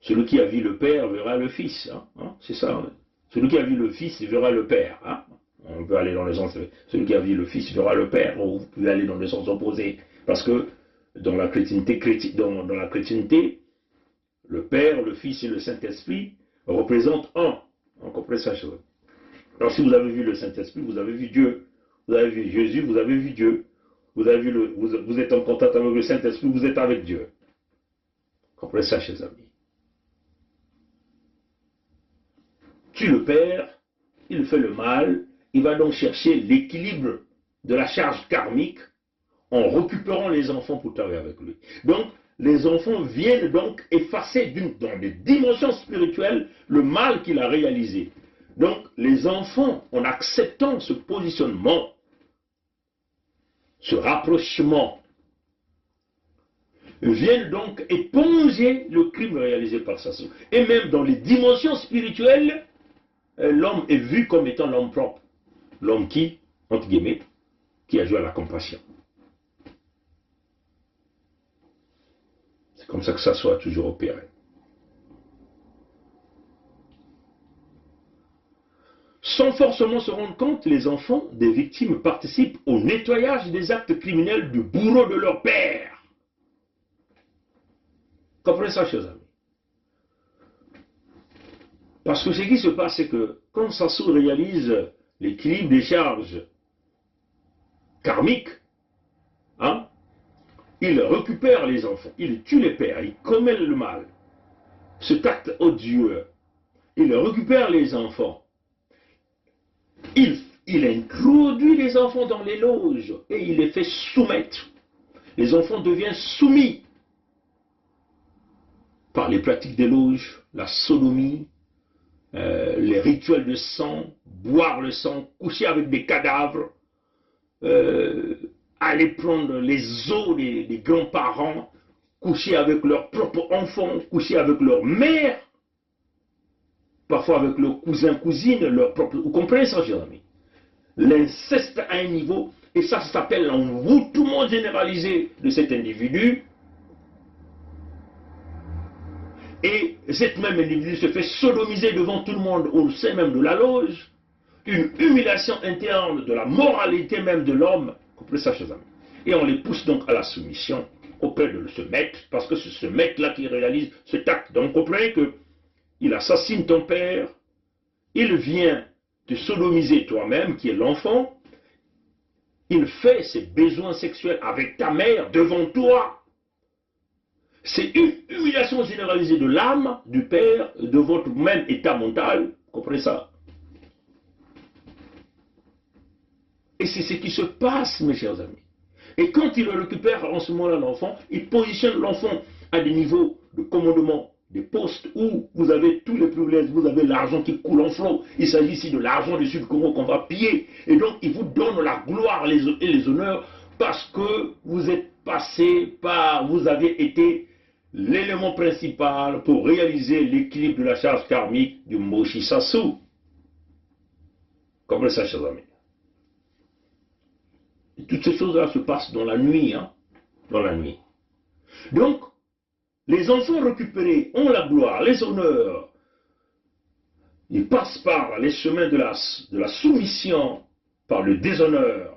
celui qui a vu le Père verra le Fils, hein, c'est ça. Hein. Celui qui a vu le Fils verra le Père. Hein. On peut aller dans le sens, celui qui a vu le Fils verra le Père, ou vous pouvez aller dans le sens opposé, parce que dans la chrétienté, le Père, le Fils et le Saint-Esprit représentent un. On comprend ça, chose. Alors si vous avez vu le Saint-Esprit, vous avez vu Dieu. Vous avez vu Jésus, vous avez vu Dieu. Vous êtes en contact avec le Saint-Esprit, vous êtes avec Dieu. Comprenez ça, chers amis. Tue le Père, il fait le mal, il va donc chercher l'équilibre de la charge karmique en récupérant les enfants pour travailler avec lui. Donc, les enfants viennent donc effacer dans des dimensions spirituelles le mal qu'il a réalisé. Donc les enfants, en acceptant ce positionnement, ce rapprochement, viennent donc éponger le crime réalisé par Sassou. Et même dans les dimensions spirituelles, l'homme est vu comme étant l'homme propre. L'homme qui, entre guillemets, qui a joué à la compassion. C'est comme ça que Sassou a toujours opéré. Sans forcément se rendre compte, les enfants des victimes participent au nettoyage des actes criminels du bourreau de leur père. Comprenez ça, chers amis? Parce que ce qui se passe, c'est que quand Sassou réalise l'équilibre des charges karmiques, hein, il récupère les enfants, il tue les pères, il commet le mal, cet acte odieux, il récupère les enfants, il introduit les enfants dans les loges et il les fait soumettre. Les enfants deviennent soumis par les pratiques des loges, la sodomie, les rituels de sang, boire le sang, coucher avec des cadavres, aller prendre les os des grands-parents, coucher avec leurs propres enfants, coucher avec leur mère, parfois avec leurs cousins, cousines, leurs propres... Vous comprenez ça, chers amis? L'inceste à un niveau, et ça s'appelle l'envoûtement généralisé de cet individu. Et cet même individu se fait sodomiser devant tout le monde au sein même de la loge. Une humiliation interne de la moralité même de l'homme. Comprenez ça, chers amis? Et on les pousse donc à la soumission auprès de ce maître, parce que c'est ce maître-là qui réalise cet acte. Donc comprenez que il assassine ton père, il vient te sodomiser toi-même, qui est l'enfant, il fait ses besoins sexuels avec ta mère devant toi. C'est une humiliation généralisée de l'âme, du père, de votre même état mental. Vous comprenez ça? Et c'est ce qui se passe, mes chers amis. Et quand il récupère en ce moment-là l'enfant, il positionne l'enfant à des niveaux de commandement, des postes où vous avez tous les privilèges, vous avez l'argent qui coule en flot. Il s'agit ici de l'argent du Sud-Congo qu'on va piller. Et donc, il vous donne la gloire et les honneurs parce que vous êtes passé par, vous avez été l'élément principal pour réaliser l'équilibre de la charge karmique du Moshi Sassou. Comprenez ça, chers amis? Et toutes ces choses-là se passent dans la nuit, hein, dans la nuit. Donc, les enfants récupérés ont la gloire, les honneurs. Ils passent par les chemins de la soumission, par le déshonneur,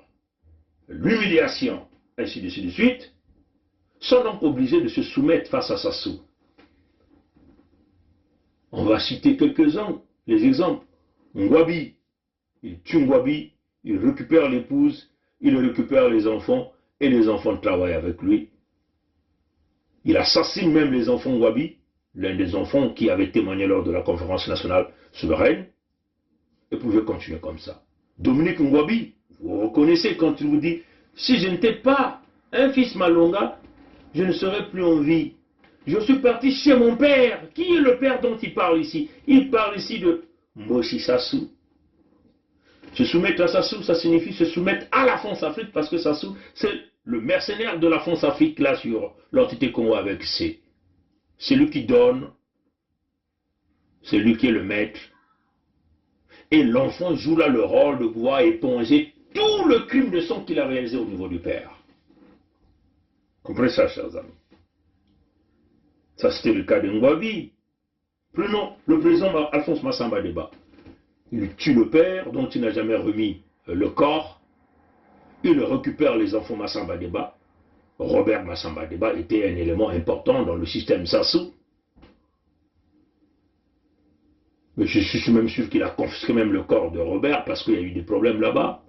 l'humiliation, ainsi de suite, sont donc obligés de se soumettre face à Sassou. On va citer quelques-uns, les exemples. Ngwabi, il tue Ngwabi, il récupère l'épouse, il récupère les enfants, et les enfants travaillent avec lui. Il assassine même les enfants Ngwabi, l'un des enfants qui avait témoigné lors de la conférence nationale souveraine, et pouvait continuer comme ça. Dominique Ngwabi, vous reconnaissez quand il vous dit, si je n'étais pas un fils Malonga, je ne serais plus en vie. Je suis parti chez mon père. Qui est le père dont il parle ici? Il parle ici de Moshi Sassou. Se soumettre à Sassou, ça signifie se soumettre à la France-Afrique, parce que Sassou, c'est le mercenaire de la France-Afrique, là, sur l'entité Congo avec C. C'est lui qui donne, c'est lui qui est le maître. Et l'enfant joue là le rôle de pouvoir éponger tout le crime de sang qu'il a réalisé au niveau du père. Comprenez ça, chers amis? Ça, c'était le cas de Ngwabi. Prenons le président Alphonse Massamba Deba. Il tue le père, dont il n'a jamais remis le corps. Il récupère les enfants Massamba Deba. Robert Massamba Deba était un élément important dans le système Sassou. Mais je suis même sûr qu'il a confisqué même le corps de Robert parce qu'il y a eu des problèmes là-bas.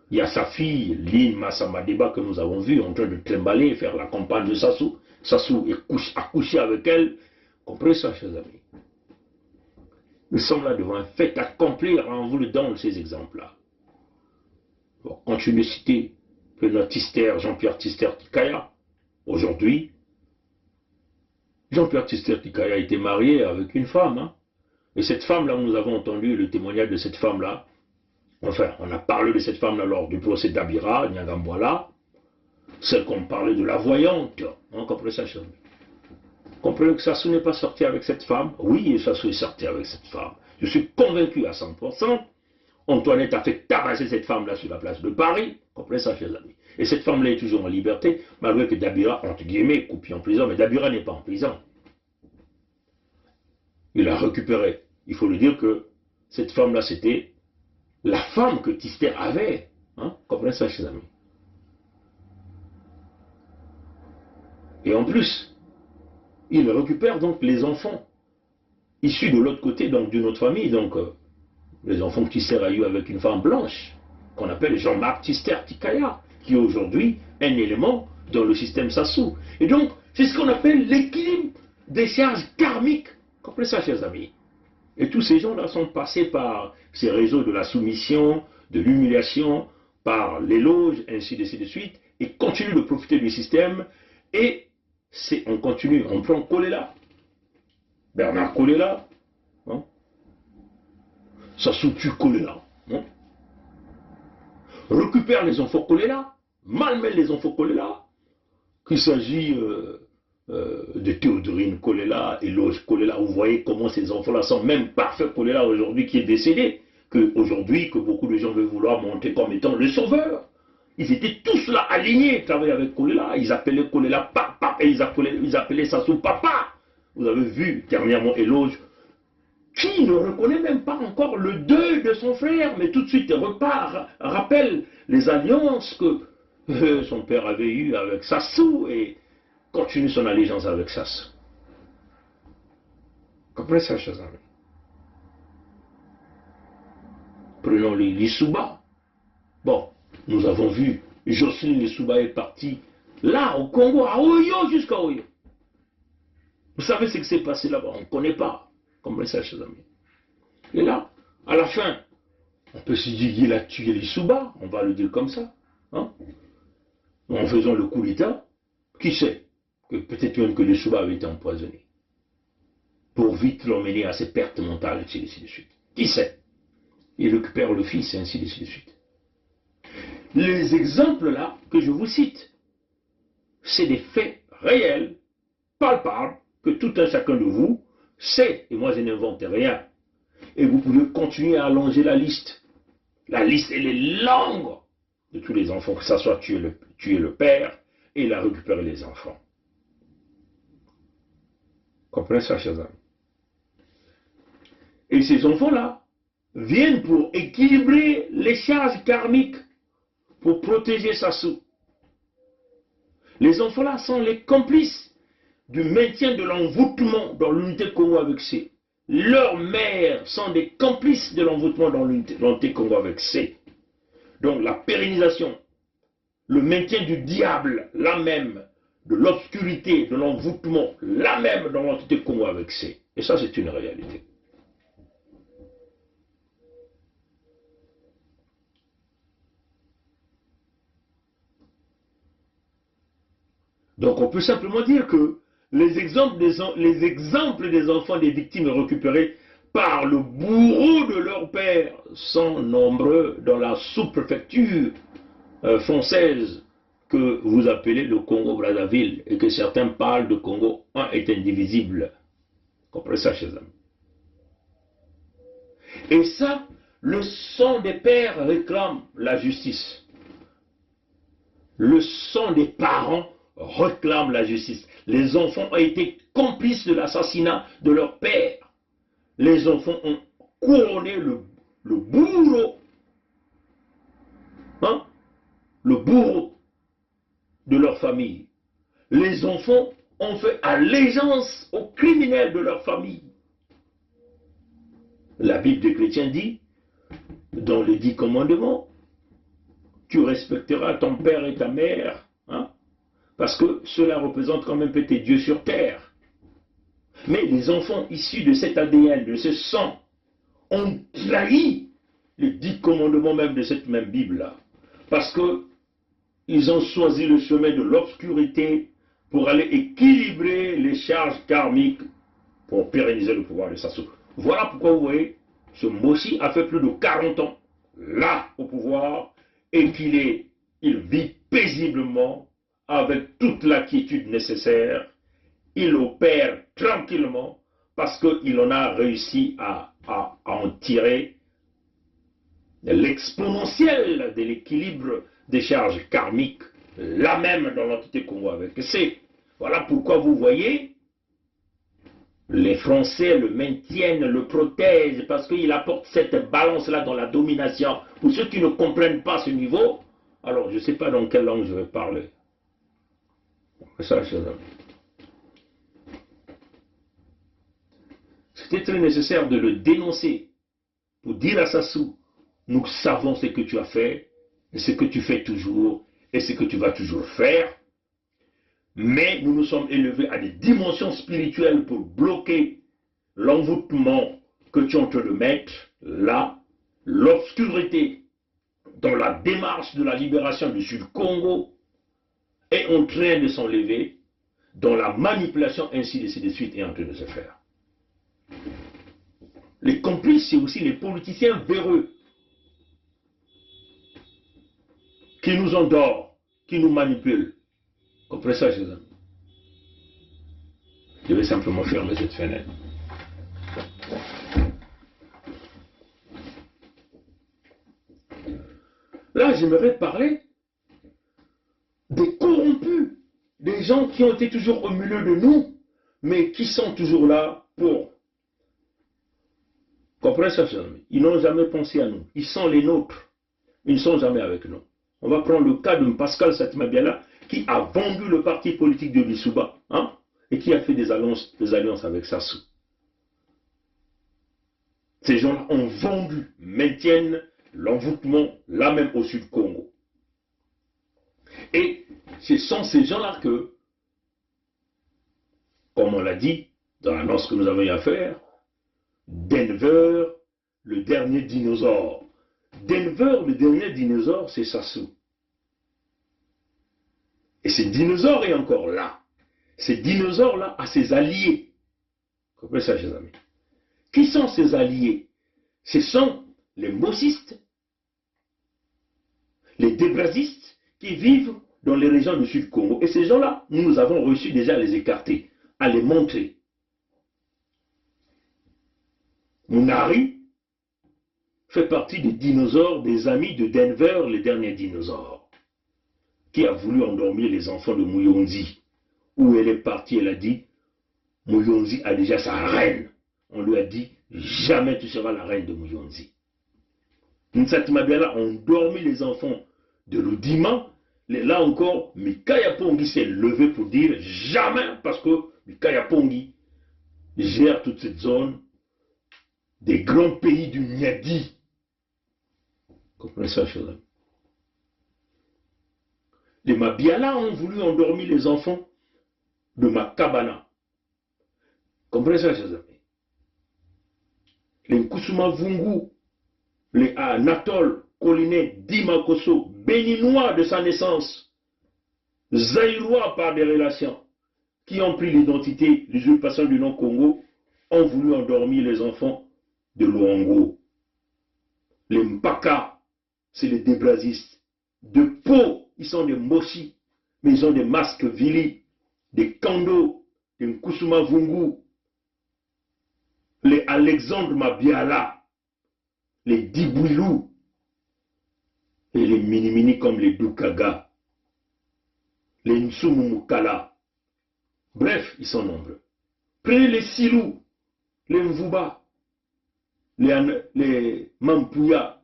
Il y a sa fille, Lynn Massamba Deba, que nous avons vue en train de trimballer et faire la campagne de Sassou. Sassou a couché avec elle. Comprenez ça, chers amis? Nous sommes là devant un fait accompli en vous le donnant ces exemples-là. Bon, continuez de citer que notre Tister, Jean-Pierre Tister Tikaya, aujourd'hui, Jean-Pierre Tister-Tikaya a été marié avec une femme. Hein. Et cette femme-là, nous avons entendu le témoignage de cette femme-là. Enfin, on a parlé de cette femme-là lors du procès d'Abira, Nyangambwala. Celle qu'on parlait de la voyante. On comprenez ça, chez nous. Comprenez que Sassou n'est pas sorti avec cette femme? Oui, Sassou est sorti avec cette femme. Je suis convaincu à 100%. Antoinette a fait tabasser cette femme-là sur la place de Paris. Comprenez ça, chers amis. Et cette femme-là est toujours en liberté, malgré que Dabira, entre guillemets, coupé en prison, mais Dabira n'est pas en prison. Il a récupéré. Il faut le dire que cette femme-là, c'était la femme que Tister avait. Hein? Comprenez ça, chers amis. Et en plus, il récupère donc les enfants issus de l'autre côté, donc d'une autre famille, donc les enfants que Tister a eu avec une femme blanche, qu'on appelle Jean-Marc Tister-Tikaya, qui est aujourd'hui un élément dans le système Sassou. Et donc, c'est ce qu'on appelle l'équilibre des charges karmiques. Comprenez ça, chers amis. Et tous ces gens-là sont passés par ces réseaux de la soumission, de l'humiliation, par l'éloge, ainsi de suite, et continuent de profiter du système. Et on continue, on prend Kolela, Bernard Kolela, hein? Sassou tue Kolela, hein? Récupère les enfants Kolela, malmène les enfants Kolela, qu'il s'agit de Théodorine Kolela, Éloge Kolela. Vous voyez comment ces enfants-là sont, même parfaits Kolela aujourd'hui qui est décédé, qu'aujourd'hui, que beaucoup de gens veulent vouloir monter comme étant le sauveur. Ils étaient tous là alignés, travailler avec Kolela. Ils appelaient Kolela papa et ils appelaient Sassou papa. Vous avez vu dernièrement Éloge, qui ne reconnaît même pas encore le deuil de son frère, mais tout de suite repart, rappelle les alliances que son père avait eues avec Sassou et continue son allégeance avec Sassou. Comprenez ça, chers amis? Prenons l'Issouba. Bon, nous avons vu, Jocelyne Lissouba est partie là, au Congo, à Oyo, jusqu'à Oyo. Vous savez ce qui s'est passé là-bas? On ne connaît pas. Comprenez ça, chers amis? Et là, à la fin, on peut se dire qu'il a tué Lissouba, on va le dire comme ça. Hein? En faisant le coup d'État, qui sait que peut-être même que Lissouba avait été empoisonné pour vite l'emmener à ses pertes mentales, ainsi de suite. Qui sait? Il récupère le fils, et ainsi de suite. Les exemples là que je vous cite, c'est des faits réels, palpables, que tout un chacun de vous sait, et moi je n'invente rien. Et vous pouvez continuer à allonger la liste. La liste, elle est longue de tous les enfants, que ça soit tuer le père et il a récupéré les enfants. Comprenez ça, chers amis? Et ces enfants-là viennent pour équilibrer les charges karmiques, pour protéger Sassou. Les enfants-là sont les complices du maintien de l'envoûtement dans l'unité Congo avec C. Leurs mères sont des complices de l'envoûtement dans l'unité Congo avec C. Donc la pérennisation, le maintien du diable, là même, de l'obscurité, de l'envoûtement, là même dans l'entité Congo avec C. Et ça, c'est une réalité. Donc on peut simplement dire que les exemples des enfants des victimes récupérés par le bourreau de leur père sont nombreux dans la sous-préfecture française que vous appelez le Congo-Brazzaville et que certains parlent de Congo. Un est indivisible. Comprenez ça, chers amis. Et ça, le sang des pères réclame la justice. Le sang des parents réclame la justice. Les enfants ont été complices de l'assassinat de leur père. Les enfants ont couronné le bourreau. Hein? Le bourreau de leur famille. Les enfants ont fait allégeance aux criminels de leur famille. La Bible des chrétiens dit, dans les 10 commandements, tu respecteras ton père et ta mère, hein? Parce que cela représente quand même tes dieux sur terre. Mais les enfants issus de cet ADN, de ce sang, ont trahi les 10 commandements même de cette même Bible-là. Parce qu'ils ont choisi le chemin de l'obscurité, pour aller équilibrer les charges karmiques pour pérenniser le pouvoir de Sassou. Voilà pourquoi vous voyez, ce Moshi a fait plus de 40 ans là au pouvoir et il vit paisiblement avec toute la quiétude nécessaire. Il opère tranquillement parce qu'il en a réussi à en tirer l'exponentiel de l'équilibre des charges karmiques, là même dans l'entité Congo avec C. Voilà pourquoi vous voyez, les Français le maintiennent, le protègent, parce qu'il apporte cette balance-là dans la domination. Pour ceux qui ne comprennent pas ce niveau, alors je ne sais pas dans quelle langue je vais parler. C'était très nécessaire de le dénoncer, pour dire à Sassou, nous savons ce que tu as fait, et ce que tu fais toujours, et ce que tu vas toujours faire, mais nous nous sommes élevés à des dimensions spirituelles pour bloquer l'envoûtement que tu es en train de mettre là, l'obscurité dans la démarche de la libération du Sud-Congo est en train de s'enlever, dans la manipulation ainsi de suite est en train de se faire. Les complices, c'est aussi les politiciens véreux qui nous endorment, qui nous manipulent. Comprenez ça, chers amis? Je vais simplement fermer cette fenêtre. Là, j'aimerais parler des corrompus, des gens qui ont été toujours au milieu de nous, mais qui sont toujours là pour... Comprenez ça, chers amis? Ils n'ont jamais pensé à nous. Ils sont les nôtres. Ils ne sont jamais avec nous. On va prendre le cas de Pascal Satima-Biala, qui a vendu le parti politique de Bissouba, hein, et qui a fait des alliances avec Sassou. Ces gens-là ont vendu, maintiennent l'envoûtement, là même au Sud-Congo. Et ce sont ces gens-là que, comme on l'a dit dans l'annonce que nous avons eu à faire, Denver, le dernier dinosaure. Denver, le dernier dinosaure, c'est Sassou. Et ce dinosaure est encore là. Ce dinosaure-là a ses alliés. Vous comprenez ça, chers amis? Qui sont ces alliés? Ce sont les mossistes, les débrasistes qui vivent dans les régions du Sud-Congo. Et ces gens-là, nous avons réussi déjà à les écarter, à les montrer. Mounari fait partie des dinosaures, des amis de Denver, les derniers dinosaures, qui a voulu endormir les enfants de Mouyonzi. Où elle est partie, elle a dit, Mouyonzi a déjà sa reine. On lui a dit, jamais tu seras la reine de Mouyonzi. Nsatima Biala a endormi les enfants de Ludima. Là encore, Mikaya Pongi s'est levé pour dire jamais, parce que Mikaya Pongi gère toute cette zone des grands pays du Niadi. Comprenez ça, chers amis? Les Mabiala ont voulu endormir les enfants de Makabana. Comprenez ça, chers amis? Les Nkusuma Vungu, les Anatole, Coliné, Dimakoso, béninois de sa naissance, zaïrois par des relations, qui ont pris l'identité, l'usurpation du nom Congo, ont voulu endormir les enfants de Luango. Les Mpaka, c'est les débrasistes. De peau, ils sont des Moshi, mais ils ont des masques Vili, des Kando, des Nkusuma Vungu, les Alexandre Mabiala, les Dibouilou, et les mini-mini comme les Dukaga, les Nsumumukala. Bref, ils sont nombreux. Prenez les Silou, les Mvuba, les Mampuya,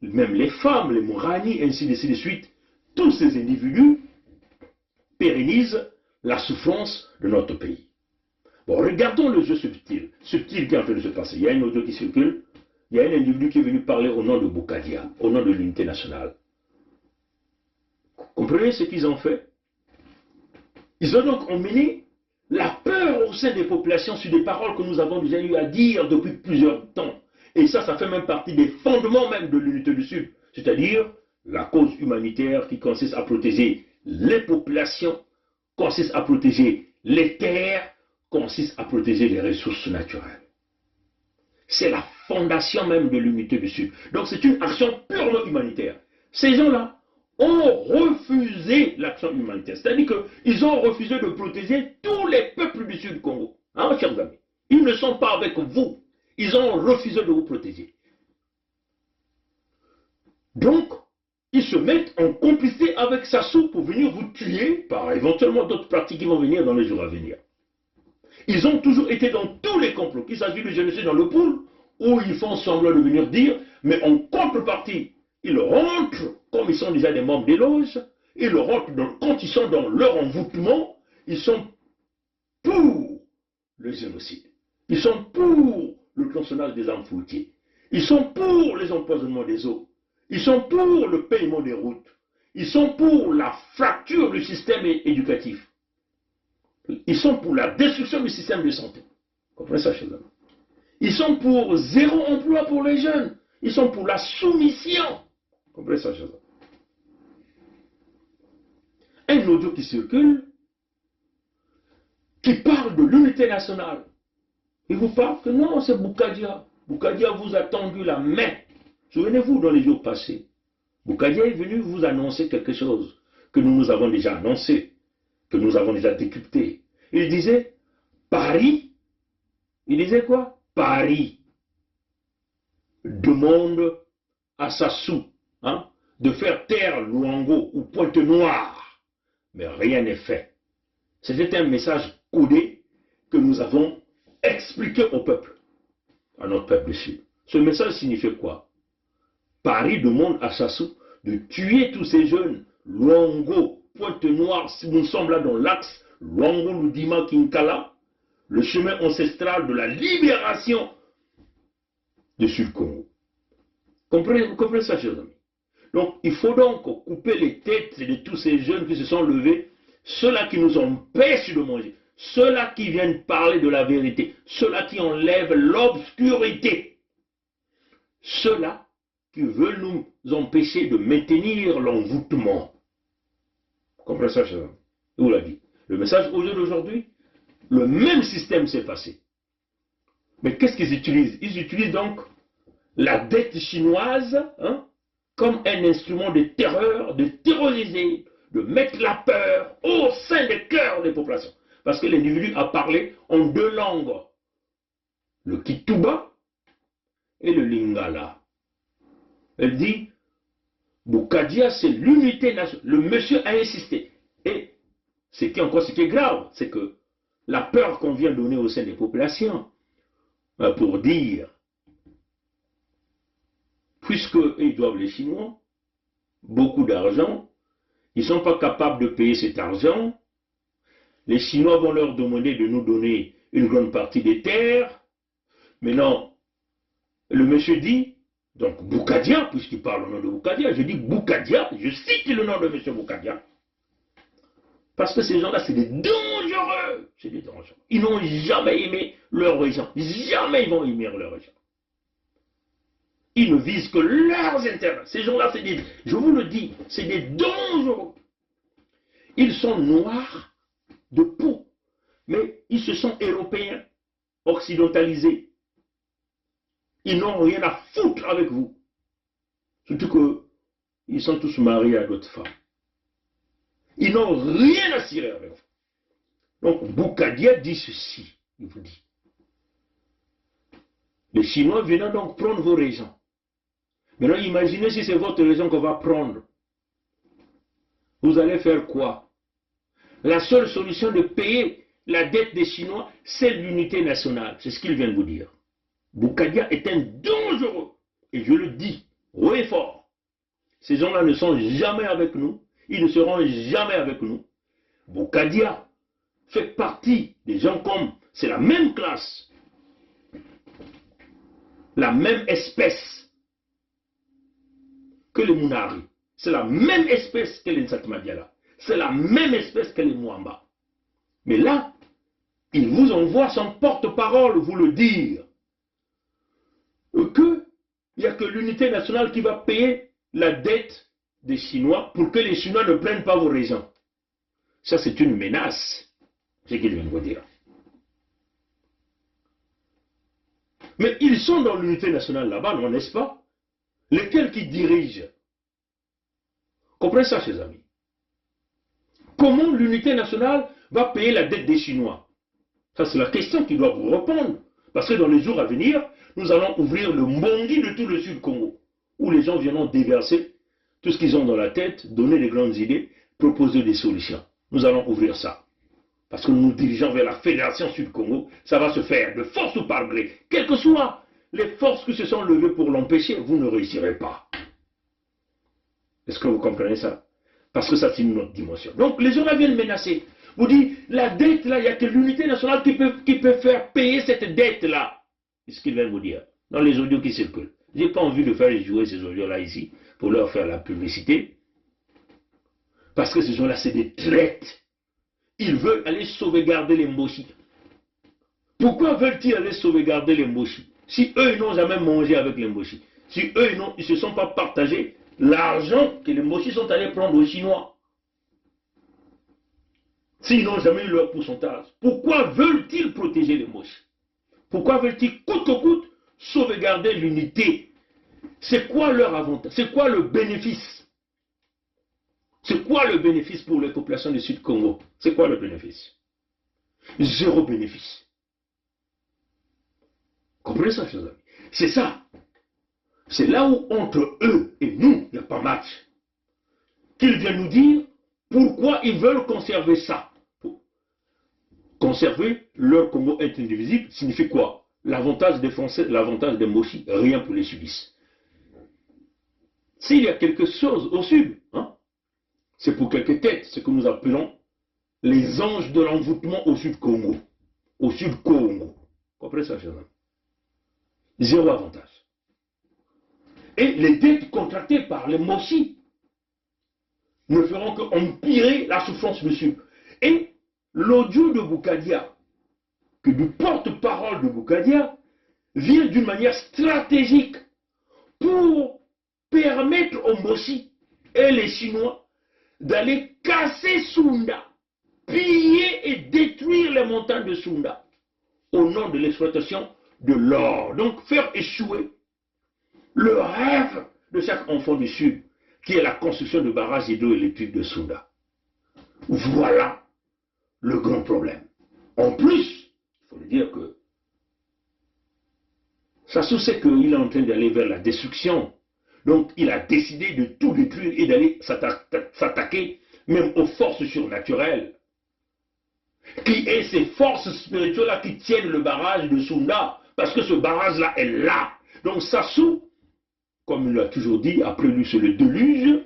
même les femmes, les Mourani, ainsi de suite. Tous ces individus pérennisent la souffrance de notre pays. Bon, regardons le jeu subtil qui est en train de se passer. Il y a une audio qui circule. Il y a un individu qui est venu parler au nom de Boukadia, au nom de l'unité nationale. Comprenez ce qu'ils ont fait? Ils ont donc emmené la peur au sein des populations sur des paroles que nous avons déjà eu à dire depuis plusieurs temps. Et ça fait même partie des fondements même de l'unité du Sud. C'est-à-dire la cause humanitaire qui consiste à protéger les populations consiste à protéger les terres, consiste à protéger les ressources naturelles. C'est la fondation même de l'unité du Sud. Donc c'est une action purement humanitaire. Ces gens-là ont refusé l'action humanitaire. C'est-à-dire qu'ils ont refusé de protéger tous les peuples du Sud Congo. Hein, chers amis? Ils ne sont pas avec vous. Ils ont refusé de vous protéger. Donc, ils se mettent en complicité avec Sassou pour venir vous tuer par éventuellement d'autres pratiques qui vont venir dans les jours à venir. Ils ont toujours été dans tous les complots, qu'il s'agit de génocide dans le pool, où ils font semblant de venir dire, mais en contrepartie, ils rentrent, comme ils sont déjà des membres des loges, ils rentrent quand ils sont dans leur envoûtement, ils sont pour le génocide. Ils sont pour le tronçonnage des armes fruitiers. Ils sont pour les empoisonnements des eaux. Ils sont pour le paiement des routes. Ils sont pour la fracture du système éducatif. Ils sont pour la destruction du système de santé. Vous comprenez ça, chers amis? Ils sont pour zéro emploi pour les jeunes. Ils sont pour la soumission. Vous comprenez ça, chers amis? Un audio qui circule, qui parle de l'unité nationale. Il vous parle que non, c'est Boukadia. Boukadia vous a tendu la main. Souvenez-vous, dans les jours passés, Boukadia est venu vous annoncer quelque chose que nous avons déjà annoncé, que nous avons déjà décrypté. Il disait, Paris, il disait quoi? Paris demande à Sassou de faire taire Luango ou Pointe-Noire. Mais rien n'est fait. C'était un message codé que nous avons expliqué au peuple, à notre peuple ici. Ce message signifiait quoi? Paris demande à Sassou de tuer tous ces jeunes, Luango, Pointe-Noire, nous sommes là dans l'axe Luango, Ludima, Kinkala, le chemin ancestral de la libération du Sud-Congo. Comprenez ça, chers amis? Donc, il faut donc couper les têtes de tous ces jeunes qui se sont levés, ceux-là qui nous empêchent de manger, ceux-là qui viennent parler de la vérité, ceux-là qui enlèvent l'obscurité, ceux-là qui veulent nous empêcher de maintenir l'envoûtement. Comprenez ça, chers amis? Je vous l'ai dit. Le message au jour d'aujourd'hui, le même système s'est passé. Mais qu'est-ce qu'ils utilisent? Ils utilisent donc la dette chinoise comme un instrument de terreur, de terroriser, de mettre la peur au sein des cœurs des populations. Parce que l'individu a parlé en deux langues, le Kituba et le Lingala. Elle dit, Boukadia, c'est l'unité nationale. Le monsieur a insisté. Et ce qui est grave, c'est que la peur qu'on vient donner au sein des populations, pour dire, puisqu'ils doivent les Chinois beaucoup d'argent, ils ne sont pas capables de payer cet argent, les Chinois vont leur demander de nous donner une grande partie des terres. Maintenant, le monsieur dit, donc Boukadia, puisqu'il parle au nom de Boukadia, je dis Boukadia, je cite le nom de monsieur Boukadia. Parce que ces gens-là, c'est des dangereux. C'est des dangereux. Ils n'ont jamais aimé leur région. Jamais ils vont aimer leur région. Ils ne visent que leurs intérêts. Ces gens-là, c'est des, je vous le dis, c'est des dangereux. Ils sont noirs de peau, mais ils se sont européens, occidentalisés. Ils n'ont rien à foutre avec vous. Surtout qu'ils sont tous mariés à d'autres femmes. Ils n'ont rien à cirer avec vous. Donc, Boukadia dit ceci, il vous dit. Les Chinois viennent donc prendre vos régions. Maintenant, imaginez si c'est votre région qu'on va prendre. Vous allez faire quoi? La seule solution de payer la dette des Chinois, c'est l'unité nationale. C'est ce qu'il vient de vous dire. Boukadia est un dangereux. Et je le dis haut et fort. Ces gens-là ne sont jamais avec nous. Ils ne seront jamais avec nous. Boukadia fait partie des gens comme, c'est la même classe, la même espèce que les Mounari. C'est la même espèce que les Nsatma Diala. C'est la même espèce que les Mwamba. Mais là, il vous envoie son porte-parole vous le dire. Il n'y a que l'unité nationale qui va payer la dette des Chinois pour que les Chinois ne prennent pas vos régions. Ça, c'est une menace, ce qu'il vient de vous dire. Mais ils sont dans l'unité nationale là-bas, non, n'est-ce pas? Lesquels qui dirigent? Comprenez ça, chers amis. Comment l'unité nationale va payer la dette des Chinois? Ça, c'est la question qui doit vous répondre. Parce que dans les jours à venir, nous allons ouvrir le Mbongi de tout le Sud Congo, où les gens viendront déverser tout ce qu'ils ont dans la tête, donner des grandes idées, proposer des solutions. Nous allons ouvrir ça. Parce que nous nous dirigeons vers la Fédération Sud-Congo, ça va se faire de force ou par gré. Quelles que soient les forces qui se sont levées pour l'empêcher, vous ne réussirez pas. Est-ce que vous comprenez ça? Parce que ça, c'est une autre dimension. Donc, les gens là viennent menacer. Vous dites, la dette là, il n'y a que l'unité nationale qui peut faire payer cette dette là. C'est ce qu'ils viennent vous dire, dans les audios qui circulent. Je n'ai pas envie de faire jouer ces audios là ici, pour leur faire la publicité. Parce que ces gens-là, c'est des traites. Ils veulent aller sauvegarder les Mboshi. Pourquoi veulent-ils aller sauvegarder les Mboshi? Si eux, ils n'ont jamais mangé avec les Mboshi. Si eux, ils ne se sont pas partagés l'argent que les Mboshi sont allés prendre aux Chinois. S'ils n'ont jamais eu leur pourcentage. Pourquoi veulent-ils protéger les Mboshi? Pourquoi veulent-ils coûte que coûte sauvegarder l'unité? C'est quoi leur avantage? C'est quoi le bénéfice? C'est quoi le bénéfice pour les populations du Sud-Congo? C'est quoi le bénéfice? Zéro bénéfice. Comprenez ça, chers amis? C'est ça. C'est là où, entre eux et nous, il n'y a pas match. Qu'ils viennent nous dire pourquoi ils veulent conserver ça. Conserver leur Congo indivisible signifie quoi? L'avantage des Français, l'avantage des Moshi, rien pour les Sudistes. S'il y a quelque chose au Sud, hein, c'est pour quelques têtes, ce que nous appelons les anges de l'envoûtement au Sud-Congo. Au Sud-Congo. Comprenez ça, chers amis? Zéro avantage. Et les dettes contractées par les Moshi ne feront qu'empirer la souffrance du Sud. Et l'audio de Boukadia, que du porte-parole de Boukadia, vient d'une manière stratégique pour permettre aux Moshi et les Chinois d'aller casser Sunda, piller et détruire les montagnes de Sunda au nom de l'exploitation de l'or. Donc faire échouer le rêve de chaque enfant du Sud, qui est la construction de barrages hydroélectriques de Sunda. Voilà le grand problème. En plus, il faut le dire que Sassou sait qu'il est en train d'aller vers la destruction. Donc il a décidé de tout détruire et d'aller s'attaquer même aux forces surnaturelles. Qui est ces forces spirituelles-là qui tiennent le barrage de Sunda? Parce que ce barrage-là est là. Donc Sassou, comme il l'a toujours dit, après lui c'est le déluge.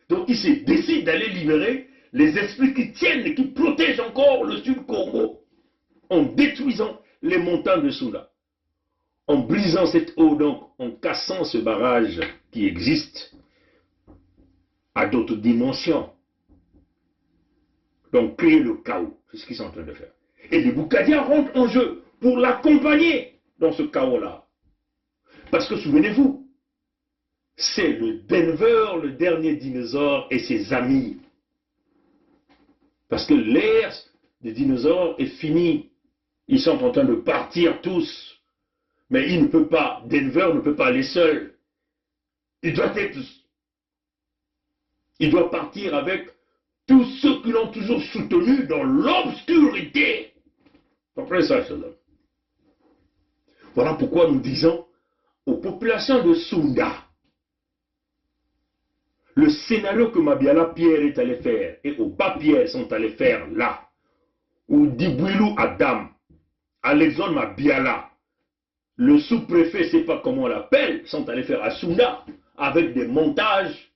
Donc il se décide d'aller libérer les esprits qui tiennent et qui protègent encore le Sud-Congo en détruisant les montagnes de Sunda. En brisant cette eau, donc en cassant ce barrage qui existe à d'autres dimensions. Donc créer le chaos, c'est ce qu'ils sont en train de faire. Et les Boukadiens rentrent en jeu pour l'accompagner dans ce chaos-là. Parce que souvenez-vous, c'est le Denver, le dernier dinosaure et ses amis. Parce que l'ère des dinosaures est finie. Ils sont en train de partir tous. Mais il ne peut pas, Denver ne peut pas aller seul. Il doit partir avec tous ceux qui l'ont toujours soutenu dans l'obscurité. Comprenez ça, chers amis? Voilà pourquoi nous disons aux populations de Sunda, le scénario que Mabiala Pierre est allé faire et Oba Pierre sont allés faire là, ou Dibouilou Adam, Alexandre Mabiala, le sous-préfet, je ne sais pas comment on l'appelle, sont allés faire à Sunda avec des montages,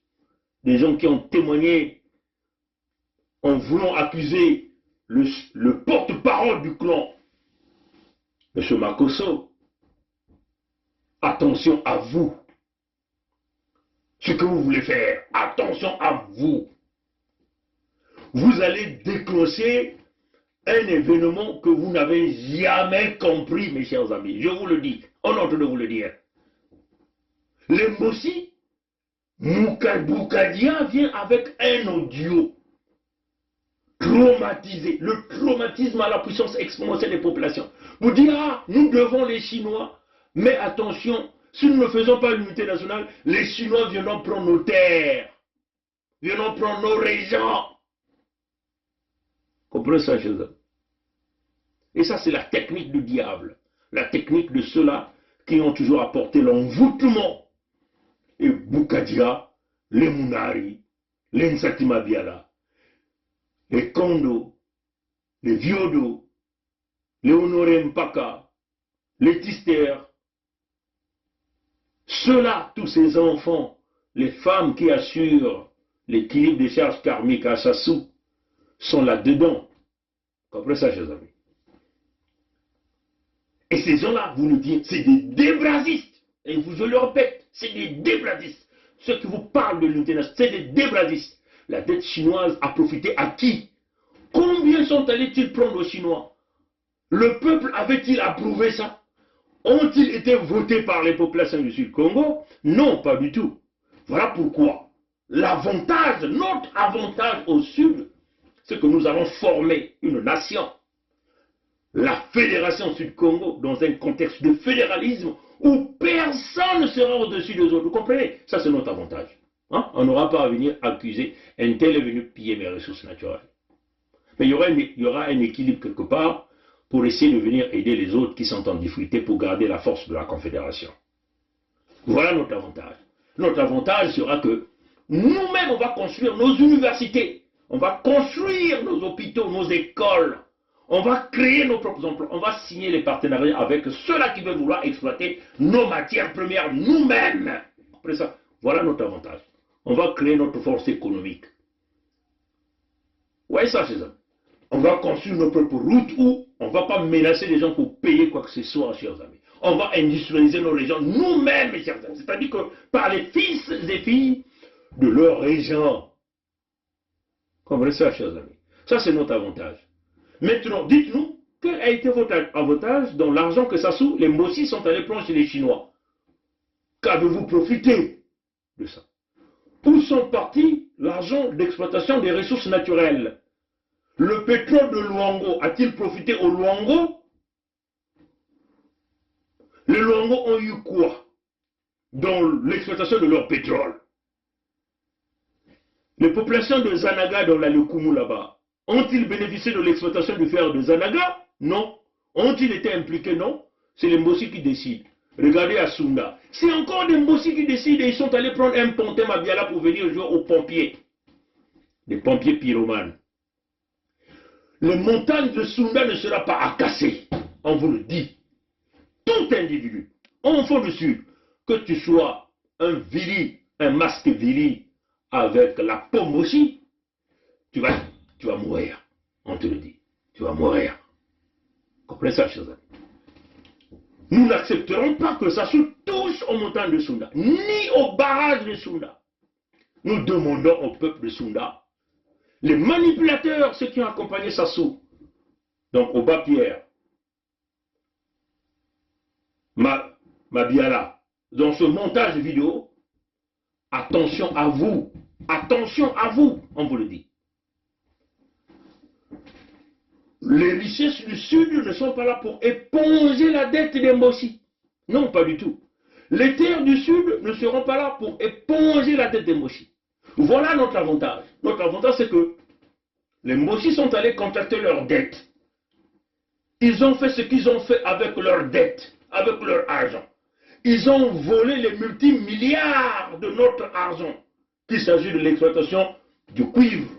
des gens qui ont témoigné en voulant accuser le porte-parole du clan, M. Makosso. Attention à vous. Ce que vous voulez faire, attention à vous. Vous allez déclencher un événement que vous n'avez jamais compris, mes chers amis. Je vous le dis, on est en train de vous le dire. Les Mossi, Boukadia vient avec un audio traumatiser. Le traumatisme à la puissance exponentielle des populations. Vous dire, ah, nous devons les Chinois, mais attention, si nous ne faisons pas l'unité nationale, les Chinois viendront prendre nos terres, viendront prendre nos régions. Comprenez ça, chers amis? Et ça, c'est la technique du diable, la technique de ceux-là qui ont toujours apporté l'envoûtement. Et Boukadia, les Munari, les Nsati Mabiala, les Kondo, les Viodo, les Honoré Mpaka, les Tister, ceux-là, tous ces enfants, les femmes qui assurent l'équilibre des charges karmiques à Sassou, sont là-dedans. Comprenez ça, chers amis? Et ces gens-là, vous nous dites, c'est des débrasistes. Et je le répète, c'est des débrasistes. Ceux qui vous parlent de l'unité nationale, c'est des débrasistes. La dette chinoise a profité à qui? Combien sont allés-ils prendre aux Chinois? Le peuple avait-il approuvé ça? Ont-ils été votés par les populations du Sud-Congo? Non, pas du tout. Voilà pourquoi l'avantage, notre avantage au Sud, c'est que nous allons former une nation. La Fédération Sud-Congo, dans un contexte de fédéralisme où personne ne sera au-dessus des autres. Vous comprenez? Ça, c'est notre avantage. Hein? On n'aura pas à venir accuser un tel est venu piller mes ressources naturelles. Mais il y aura un équilibre quelque part pour essayer de venir aider les autres qui sont en difficulté pour garder la force de la Confédération. Voilà notre avantage. Notre avantage sera que nous-mêmes, on va construire nos universités, on va construire nos hôpitaux, nos écoles. On va créer nos propres emplois, on va signer les partenariats avec ceux-là qui veulent vouloir exploiter nos matières premières nous-mêmes. Après ça, voilà notre avantage. On va créer notre force économique. Vous voyez ça, chez eux? On va construire nos propres routes où on ne va pas menacer les gens pour payer quoi que ce soit, chers amis. On va industrialiser nos régions nous-mêmes, mes chers amis. C'est-à-dire que par les fils et filles de leur région. Comprenez ça, chers amis? Ça, c'est notre avantage. Maintenant, dites-nous, quel a été votre avantage dans l'argent que Sassou, les Mossi sont allés prendre chez les Chinois? Qu'avez-vous profité de ça? Où sont partis l'argent d'exploitation des ressources naturelles? Le pétrole de Luango a-t-il profité au Luango? Les Luango ont eu quoi dans l'exploitation de leur pétrole? Les populations de Zanaga dans la Lukumu là-bas, ont-ils bénéficié de l'exploitation du fer de Zanaga? Non. Ont-ils été impliqués? Non. C'est les Mbossi qui décident. Regardez à Sunda. C'est encore des Mbossi qui décident et ils sont allés prendre un pontet Mabiala pour venir jouer aux pompiers. Des pompiers pyromanes. Les montagnes de Sunda ne seront pas à casser. On vous le dit. Tout individu, enfant du Sud, que tu sois un vili, un masque vili avec la pomme aussi, tu vas mourir. On te le dit. Tu vas mourir. Comprenez ça, chers amis? Nous n'accepterons pas que ça se touche aux montagnes de Sunda, ni au barrage de Sunda. Nous demandons au peuple de Sunda, les manipulateurs, ceux qui ont accompagné Sassou, donc Oba Pierre, Mabiala, dans ce montage vidéo, attention à vous, on vous le dit. Les richesses du Sud ne sont pas là pour éponger la dette des Mbossi. Non, pas du tout. Les terres du Sud ne seront pas là pour éponger la dette des Mbossi. Voilà notre avantage. Notre avantage, c'est que les Mbossi sont allés contracter leurs dettes. Ils ont fait ce qu'ils ont fait avec leurs dettes, avec leur argent. Ils ont volé les multimilliards de notre argent, qu'il s'agit de l'exploitation du cuivre,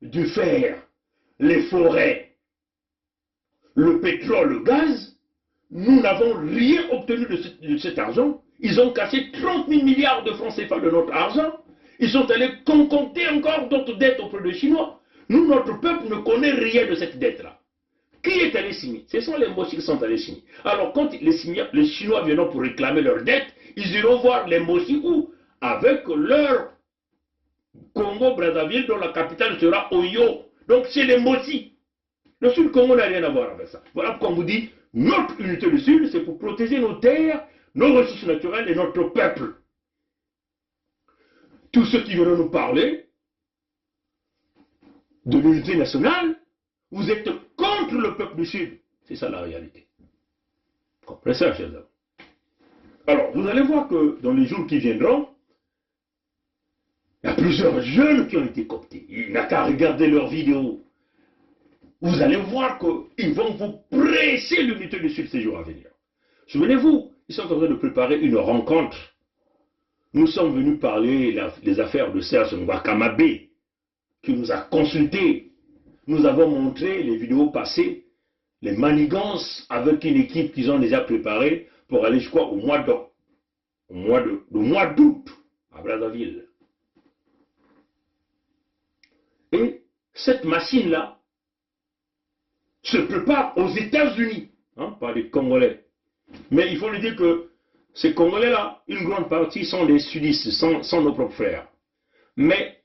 du fer, les forêts, le pétrole, le gaz. Nous n'avons rien obtenu de cet argent. Ils ont cassé 30 000 milliards de francs CFA de notre argent. Ils sont allés concocter encore d'autres dettes auprès des Chinois. Nous, notre peuple ne connaît rien de cette dette-là. Qui est allé signer? Ce sont les Mbossi qui sont allés signer. Alors quand les Chinois viendront pour réclamer leurs dettes, ils iront voir les Mbossi où? Avec leur Congo-Brazzaville dont la capitale sera Oyo. Donc c'est les Mbossi. Le Sud-Congo n'a rien à voir avec ça. Voilà pourquoi on vous dit, notre unité du Sud, c'est pour protéger nos terres, nos ressources naturelles et notre peuple. Tous ceux qui viennent nous parler de l'unité nationale, vous êtes contre le peuple du Sud. C'est ça la réalité. Comprenez ça, chers amis. Alors, vous allez voir que dans les jours qui viendront, il y a plusieurs jeunes qui ont été cooptés. Il n'a qu'à regarder leurs vidéos. Vous allez voir qu'ils vont vous presser l'unité du Sud ces jours à venir. Souvenez-vous, ils sont en train de préparer une rencontre. Nous sommes venus parler des affaires de Serge Nwakamabe, qui nous a consultés. Nous avons montré les vidéos passées, les manigances avec une équipe qu'ils ont déjà préparée pour aller, je crois, au mois d'août à Brazzaville. Et cette machine-là se prépare aux États-Unis, hein, par les Congolais. Mais il faut le dire que ces Congolais-là, une grande partie sont des sudistes, sont nos propres frères. Mais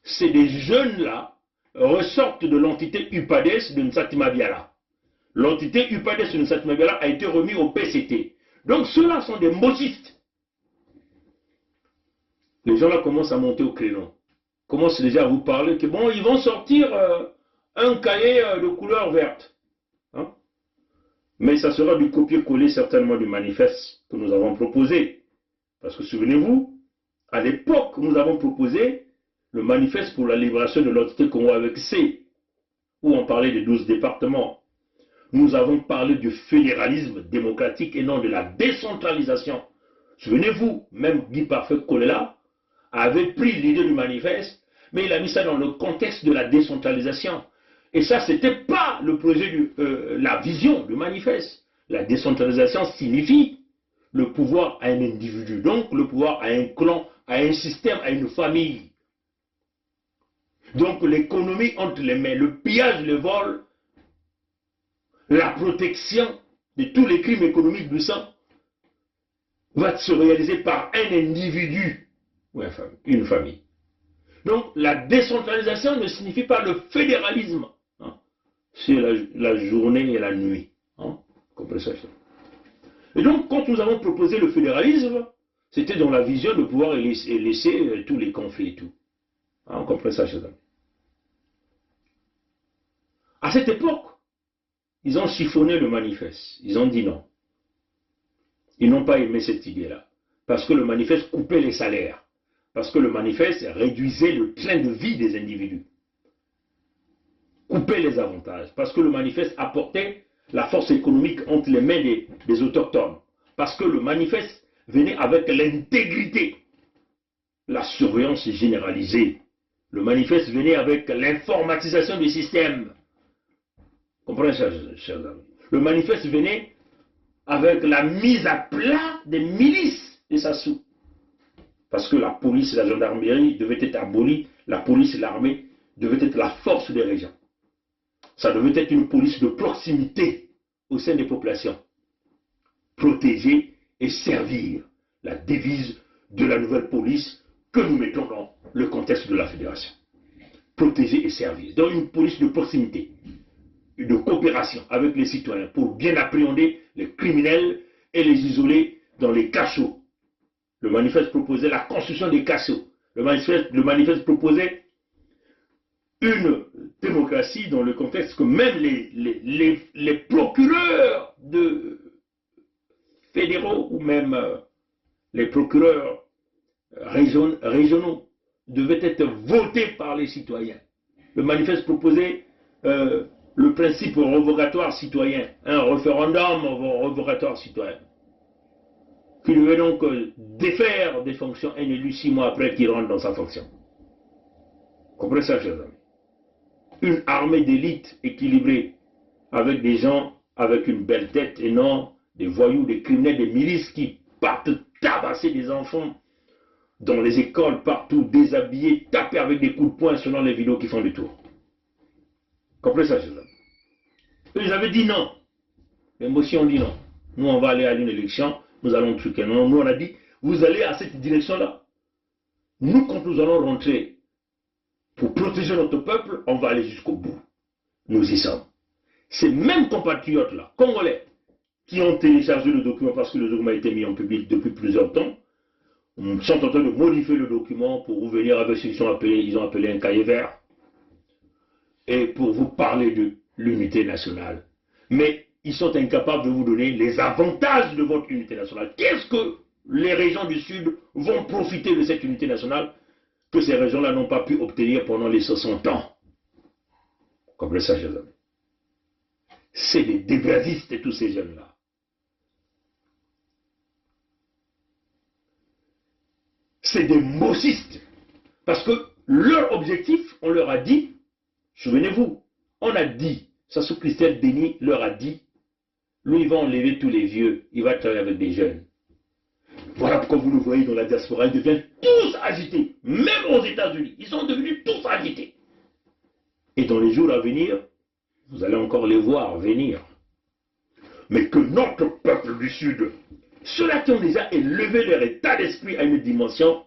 ces des jeunes-là ressortent de l'entité UPADES de Nsati Mabiala. L'entité UPADES de Nsati Mabiala a été remise au PCT. Donc ceux-là sont des mochistes. Les gens-là commencent à monter au créneau. Commencent déjà à vous parler que bon, ils vont sortir un cahier de couleur verte. Hein? Mais ça sera du copier-coller certainement du manifeste que nous avons proposé. Parce que souvenez-vous, à l'époque, nous avons proposé le manifeste pour la libération de l'entité Congo avec C, où on parlait des 12 départements. Nous avons parlé du fédéralisme démocratique et non de la décentralisation. Souvenez-vous, même Guy Parfait Kolela avait pris l'idée du manifeste, mais il a mis ça dans le contexte de la décentralisation. Et ça, ce n'était pas le projet, la vision du manifeste. La décentralisation signifie le pouvoir à un individu, donc le pouvoir à un clan, à un système, à une famille. Donc l'économie entre les mains, le pillage, le vol, la protection de tous les crimes économiques du sang va se réaliser par un individu ou une famille. Donc la décentralisation ne signifie pas le fédéralisme. Hein. C'est la journée et la nuit. Hein. Comprenez ça. Et donc quand nous avons proposé le fédéralisme, c'était dans la vision de pouvoir laisser tous les conflits et tout. Hein, on comprend ça, chers amis. À cette époque, ils ont chiffonné le manifeste. Ils ont dit non. Ils n'ont pas aimé cette idée-là. Parce que le manifeste coupait les salaires. Parce que le manifeste réduisait le train de vie des individus. Coupait les avantages. Parce que le manifeste apportait la force économique entre les mains des autochtones. Parce que le manifeste venait avec l'intégrité. La surveillance généralisée. Le manifeste venait avec l'informatisation du système. Comprenez ça, chers amis. Le manifeste venait avec la mise à plat des milices des Sassou. Parce que la police et la gendarmerie devaient être abolies, la police et l'armée devaient être la force des régions. Ça devait être une police de proximité au sein des populations. Protéger et servir, la devise de la nouvelle police que nous mettons dans le contexte de la fédération. Protéger et servir. Donc une police de proximité, de coopération avec les citoyens pour bien appréhender les criminels et les isoler dans les cachots. Le manifeste proposait la construction des cachots. Le manifeste proposait une démocratie dans le contexte que même les procureurs fédéraux ou même les procureurs régionaux devaient être votés par les citoyens. Le manifeste proposait le principe revocatoire citoyen, un référendum revocatoire citoyen, qui devait donc défaire des fonctions un élu 6 mois après qu'il rentre dans sa fonction. Comprenez ça, chers amis. Une armée d'élite équilibrée, avec des gens avec une belle tête et non des voyous, des criminels, des milices qui partent tabasser des enfants dans les écoles, partout, déshabillés, taper avec des coups de poing selon les vidéos qui font du tour. Comprenez ça, chers amis. Ils avaient dit non. Les motions ont dit non. Nous, on va aller à une élection, nous allons truquer. Non, nous, on a dit, vous allez à cette direction-là. Nous, quand nous allons rentrer pour protéger notre peuple, on va aller jusqu'au bout. Nous y sommes. Ces mêmes compatriotes-là, congolais, qui ont téléchargé le document parce que le document a été mis en public depuis plusieurs temps, sont en train de modifier le document pour venir avec ce qu'ils ont appelé un cahier vert. et pour vous parler de l'unité nationale. Mais ils sont incapables de vous donner les avantages de votre unité nationale. Qu'est-ce que les régions du Sud vont profiter de cette unité nationale que ces régions-là n'ont pas pu obtenir pendant les 60 ans? Comme le sage des hommes. C'est des débradistes, tous ces jeunes-là. C'est des mossistes. Parce que leur objectif, on leur a dit, souvenez-vous, on a dit, Sassou Christelle Denis leur a dit, lui, il va enlever tous les vieux, il va travailler avec des jeunes. Voilà pourquoi vous le voyez dans la diaspora, ils deviennent tous agités, même aux États-Unis, ils sont devenus tous agités. Et dans les jours à venir, vous allez encore les voir venir. Mais que notre peuple du Sud, ceux-là qui ont déjà élevé leur état d'esprit à une dimension,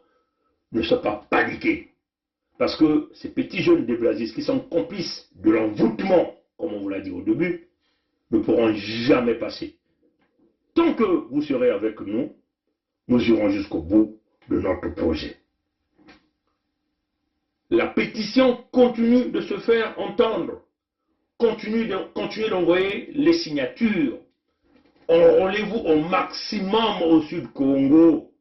ne soient pas paniqués. Parce que ces petits jeunes déblasistes qui sont complices de l'envoûtement, comme on vous l'a dit au début, ne pourront jamais passer. Tant que vous serez avec nous, nous irons jusqu'au bout de notre projet. La pétition continue de se faire entendre. Continuez d'envoyer les signatures. Enrôlez-vous au maximum au Sud Congo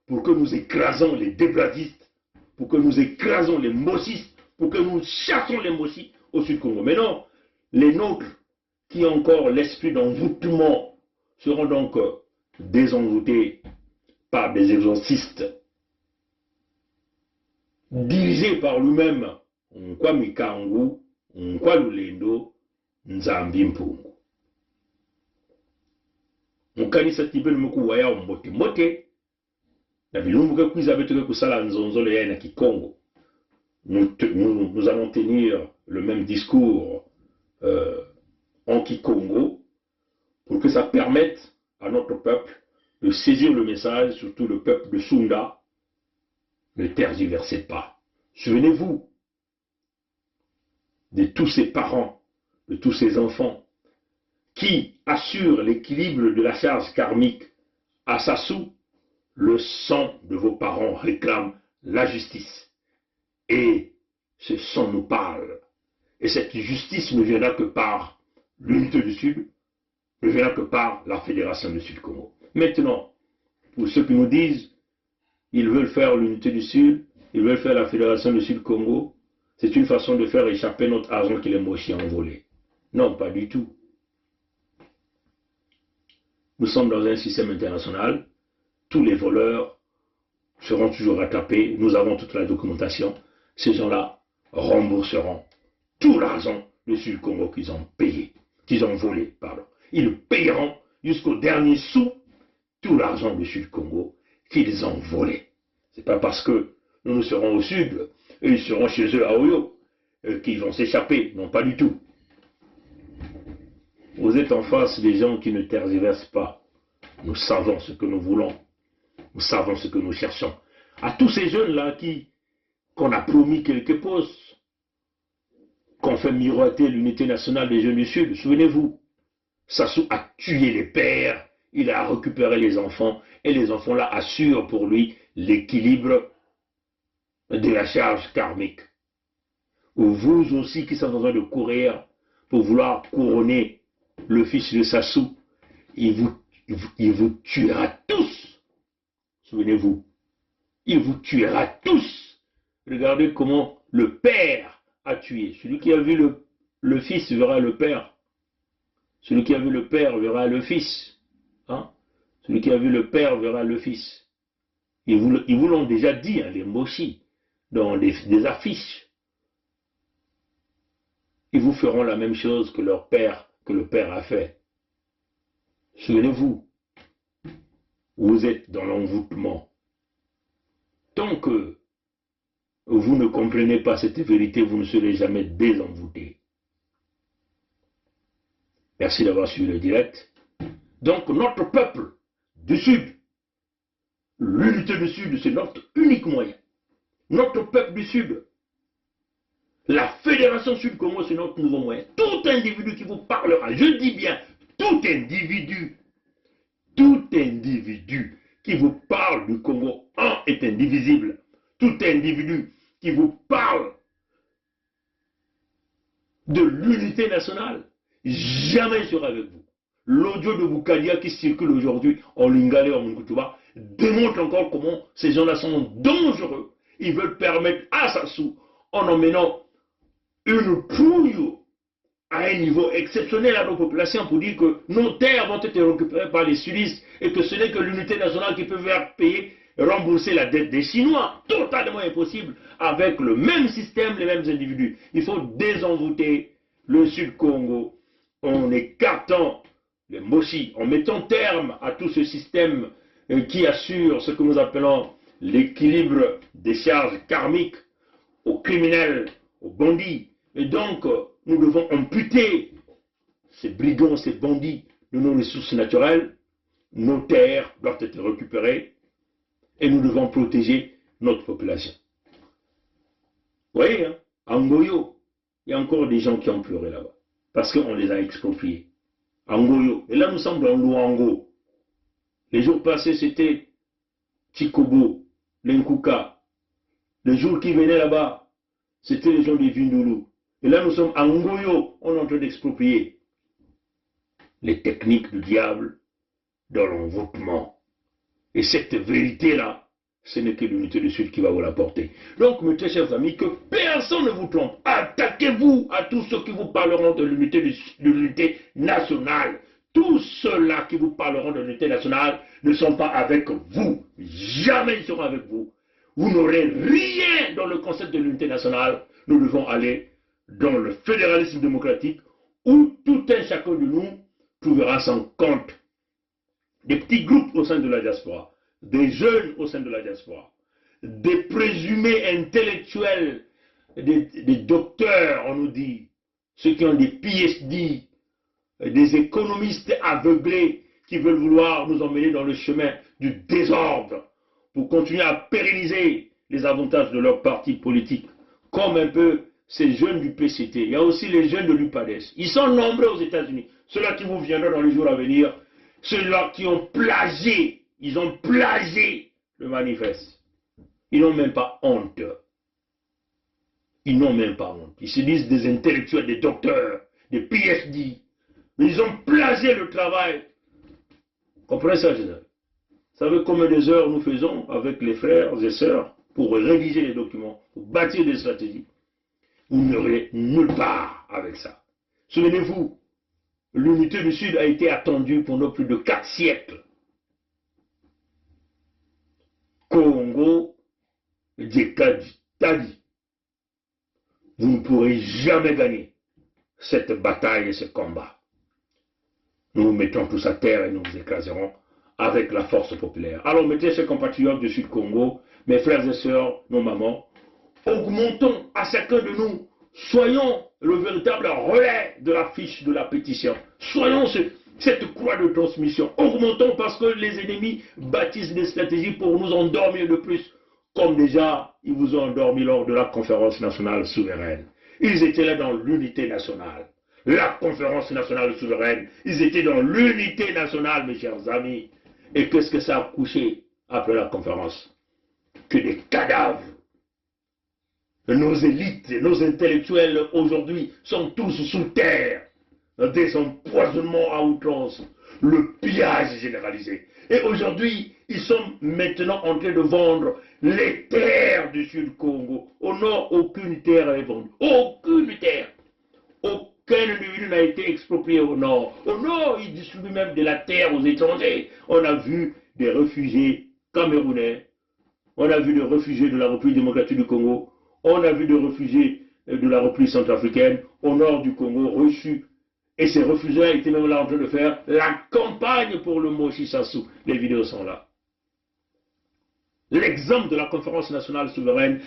pour que nous écrasons les débladistes, pour que nous écrasons les mossistes, pour que nous chassons les mossis au Sud Congo. Mais non, les nôtres qui ont encore l'esprit d'envoûtement seront donc désenvoûtés par des exorcistes dirigés par lui-même, Nkwami Kangu, Nkwalulendo, Nzambi Mpungu. Mukanisa tibele mukuwaya mbote mbote na bilumbuka kwiza betuke kusala nzonzolo ya na Kikongo. Nous allons tenir le même discours en Kikongo pour que ça permette à notre peuple de saisir le message, surtout le peuple de Sunda. Ne tergiversez pas. Souvenez-vous de tous ces parents, de tous ces enfants qui assurent l'équilibre de la charge karmique. À Sassou, le sang de vos parents réclame la justice. Et ce sang nous parle. Et cette justice ne viendra que par l'unité du Sud, ne viendra que par la Fédération du Sud-Congo. Maintenant, pour ceux qui nous disent ils veulent faire l'unité du Sud, ils veulent faire la Fédération du Sud-Congo, c'est une façon de faire échapper notre argent que les mochis ont volé. Non, pas du tout. Nous sommes dans un système international, tous les voleurs seront toujours rattrapés, nous avons toute la documentation, ces gens-là rembourseront tout l'argent du Sud-Congo qu'ils ont payé, qu'ils ont volé, pardon. Ils payeront jusqu'au dernier sou tout l'argent du Sud-Congo qu'ils ont volé. Ce n'est pas parce que nous serons au Sud, et ils seront chez eux à Oyo, qu'ils vont s'échapper, non pas du tout. Vous êtes en face des gens qui ne tergiversent pas. Nous savons ce que nous voulons. Nous savons ce que nous cherchons. À tous ces jeunes-là qu'on a promis quelques postes, qu'on fait miroiter l'unité nationale des jeunes du Sud, souvenez-vous, Sassou a tué les pères, il a récupéré les enfants, et les enfants-là assurent pour lui l'équilibre de la charge karmique. Vous aussi qui êtes en train de courir pour vouloir couronner le fils de Sassou, il vous tuera tous. Souvenez-vous, il vous tuera tous. Regardez comment le père a tué. Celui qui a vu le fils verra le père. Celui qui a vu le père verra le fils. Hein? Celui qui a vu le père verra le fils. Ils vous l'ont déjà dit, hein, les mochis, dans des affiches. Ils vous feront la même chose que le père a fait. Souvenez-vous, vous êtes dans l'envoûtement. Tant que vous ne comprenez pas cette vérité, vous ne serez jamais désenvoûté. Merci d'avoir suivi le direct. Donc notre peuple du Sud, l'unité du Sud, c'est notre unique moyen. Notre peuple du Sud, la Fédération Sud-Congo, c'est notre nouveau moyen. Tout individu qui vous parlera, je dis bien, tout individu qui vous parle du Congo, un est indivisible. Tout individu qui vous parle de l'unité nationale, jamais il sera avec vous. L'audio de Boukadia qui circule aujourd'hui en Lingala et en Mungutuba démontre encore comment ces gens-là sont dangereux. Ils veulent permettre à Sassou, en emmenant une trouille à un niveau exceptionnel à nos populations pour dire que nos terres vont être récupérées par les sudistes et que ce n'est que l'unité nationale qui peut faire payer, rembourser la dette des Chinois. Totalement impossible avec le même système, les mêmes individus. Il faut désenvoûter le Sud-Congo en écartant les Moshi, en mettant terme à tout ce système qui assure ce que nous appelons l'équilibre des charges karmiques aux criminels, aux bandits. Et donc, nous devons amputer ces brigands, ces bandits de nos ressources naturelles. Nos terres doivent être récupérées et nous devons protéger notre population. Vous voyez, hein, à Ngoyo, il y a encore des gens qui ont pleuré là-bas parce qu'on les a expropriés. À Ngoyo. Et là, nous sommes dans Luango. Les jours passés, c'était Chikobo, Lenkuka. Les jours qui venaient là-bas, c'était les gens de Vindulu. Et là, nous sommes à Ngoyo, on est en train d'exproprier les techniques du diable dans l'envoûtement. Et cette vérité-là, ce n'est que l'unité du Sud qui va vous l'apporter. Donc, mes très chers amis, que personne ne vous trompe. Attaquez-vous à tous ceux qui vous parleront de l'unité nationale. Tous ceux-là qui vous parleront de l'unité nationale ne sont pas avec vous. Jamais ils seront avec vous. Vous n'aurez rien dans le concept de l'unité nationale. Nous devons aller dans le fédéralisme démocratique où tout un chacun de nous trouvera son compte. Des petits groupes au sein de la diaspora, des jeunes au sein de la diaspora, des présumés intellectuels, des docteurs, on nous dit, ceux qui ont des PhD, des économistes aveuglés qui veulent vouloir nous emmener dans le chemin du désordre pour continuer à pérenniser les avantages de leur parti politique, comme un peu ces jeunes du PCT. Il y a aussi les jeunes de l'UPADES. Ils sont nombreux aux États-Unis. Ceux-là qui vous viendront dans les jours à venir, ceux-là qui ont plagié, ils ont plagié le manifeste. Ils n'ont même pas honte. Ils n'ont même pas honte. Ils se disent des intellectuels, des docteurs, des PhD. Mais ils ont plagié le travail. Comprenez ça, Général? Vous savez combien de heures nous faisons avec les frères et sœurs pour rédiger les documents, pour bâtir des stratégies? Vous n'aurez nulle part avec ça. Souvenez-vous, l'unité du Sud a été attendue pendant plus de 4 siècles. Congo, Tadi, vous ne pourrez jamais gagner cette bataille et ce combat. Nous nous mettons tous à terre et nous vous écraserons avec la force populaire. Alors mettez ces compatriotes du Sud-Congo, mes frères et sœurs, nos mamans, augmentons à chacun de nous, soyons le véritable relais de la fiche de la pétition. Soyons cette croix de transmission. Augmentons parce que les ennemis bâtissent des stratégies pour nous endormir de plus. Comme déjà, ils vous ont endormi lors de la conférence nationale souveraine. Ils étaient là dans l'unité nationale. La conférence nationale souveraine, ils étaient dans l'unité nationale, mes chers amis. Et qu'est-ce que ça a couché après la conférence? Que des cadavres. Nos élites, nos intellectuels aujourd'hui sont tous sous terre. Des empoisonnements à outrance, le pillage généralisé. Et aujourd'hui, ils sont maintenant en train de vendre les terres du Sud-Congo. Au nord, aucune terre n'est vendue. Aucune terre. Aucun individu n'a été exproprié au nord. Au nord, ils distribuent même de la terre aux étrangers. On a vu des réfugiés camerounais. On a vu des réfugiés de la République démocratique du Congo. On a vu des réfugiés de la République centrafricaine au nord du Congo reçus. Et ces réfugiés étaient même là en train de faire la campagne pour le Moshi Sassou. Les vidéos sont là. L'exemple de la conférence nationale souveraine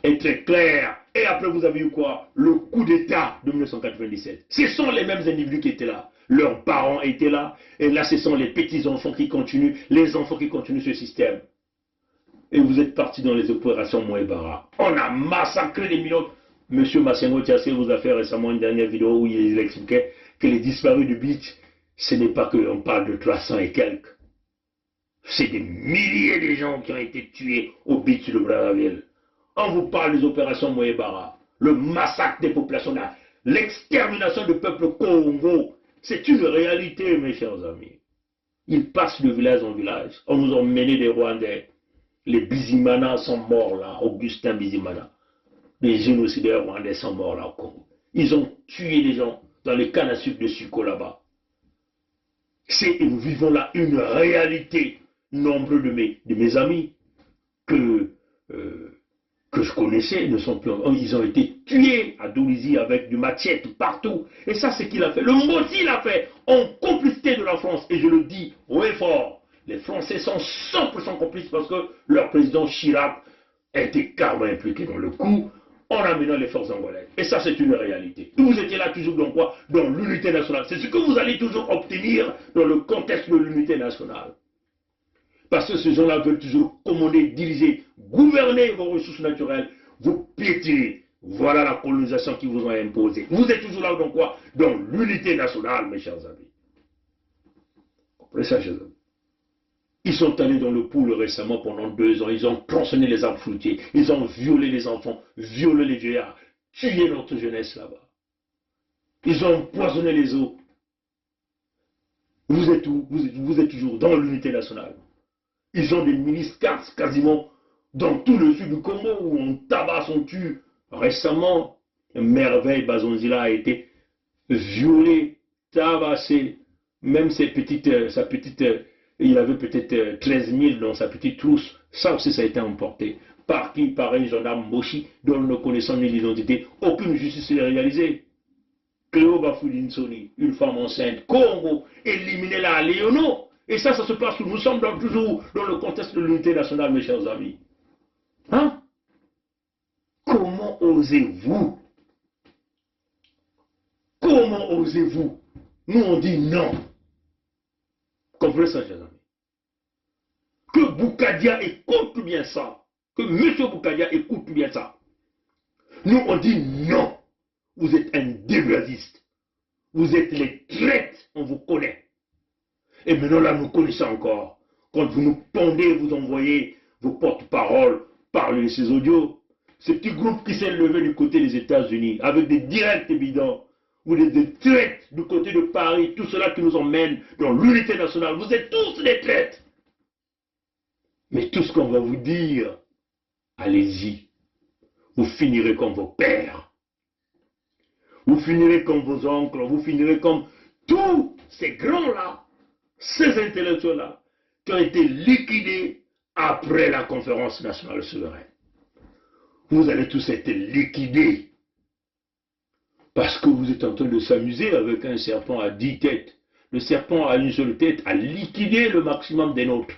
est très clair. Et après, vous avez eu quoi? Le coup d'État de 1997. Ce sont les mêmes individus qui étaient là. Leurs parents étaient là. Et là, ce sont les petits-enfants qui continuent, les enfants qui continuent ce système. Et vous êtes partis dans les opérations Moebara. On a massacré des millions. Monsieur Massengo Tiassé vous a fait récemment une dernière vidéo où il expliquait que les disparus du beach, ce n'est pas qu'on parle de 300 et quelques. C'est des milliers de gens qui ont été tués au beach de Brazzaville. On vous parle des opérations Moebara, le massacre des populations là. l'extermination du peuple Congo, c'est une réalité, mes chers amis. Ils passent de village en village. On nous a mené des Rwandais. Les Bizimana sont morts là, Augustin Bizimana. Les génocidaires rwandais sont morts là au Congo. Ils ont tué des gens dans les cannes à sucre de Suco là-bas. Et nous vivons là une réalité. Nombre de mes amis que je connaissais ne sont plus. Ils ont été tués à Dolisie avec du machette partout. Et ça, c'est qu'il a fait. Le Moti l'a fait en complicité de la France. Et je le dis haut et fort. Les Français sont 100% complices parce que leur président Chirac a été carrément impliqué dans le coup en amenant les forces angolaises. Et ça, c'est une réalité. Vous étiez là toujours dans quoi? Dans l'unité nationale. C'est ce que vous allez toujours obtenir dans le contexte de l'unité nationale. Parce que ces gens-là veulent toujours commander, diriger, gouverner vos ressources naturelles, vous piétiner. Voilà la colonisation qu'ils vous ont imposée. Vous êtes toujours là dans quoi? Dans l'unité nationale, mes chers amis. Comprenez ça, chers amis? Ils sont allés dans le pool récemment pendant 2 ans. Ils ont tronçonné les arbres fruitiers. Ils ont violé les enfants, violé les vieillards, tué notre jeunesse là-bas. Ils ont empoisonné les eaux. Vous êtes où? Vous êtes toujours dans l'unité nationale. Ils ont des milices quasiment dans tout le sud du Congo où on tabasse, on tue. Récemment, Merveille Bazonzila a été violé, tabassé. Même sa petite, il avait peut-être 13 000 dans sa petite trousse. Ça aussi, ça a été emporté. Par qui? Par un gendarme Moshi dont nous ne connaissons ni l'identité. Aucune justice n'est réalisée. Cléo Bafulinsoni, une femme enceinte, Congo, éliminée-la à Léono. Et ça se passe où nous sommes toujours dans le contexte de l'unité nationale, mes chers amis. Hein? Comment osez-vous? Comment osez-vous? Nous, on dit non. Comprenez ça, chers amis. Que Boukadia écoute bien ça. Que M. Boukadia écoute bien ça. Nous, on dit non. Vous êtes un débrasiste. Vous êtes les traites, on vous connaît. Et maintenant, là, nous connaissons encore. Quand vous nous pendez, vous envoyez vos porte-paroles, parler de ces audios. Ce petit groupe qui s'est levé du côté des États-Unis, avec des directs évidents, vous êtes des traites du côté de Paris, tout cela qui nous emmène dans l'unité nationale. Vous êtes tous des traites. Mais tout ce qu'on va vous dire, allez-y. Vous finirez comme vos pères. Vous finirez comme vos oncles, vous finirez comme tous ces grands-là, ces intellectuels-là, qui ont été liquidés après la conférence nationale souveraine. Vous allez tous être liquidés. Parce que vous êtes en train de s'amuser avec un serpent à 10 têtes. Le serpent à une seule tête a liquidé le maximum des nôtres.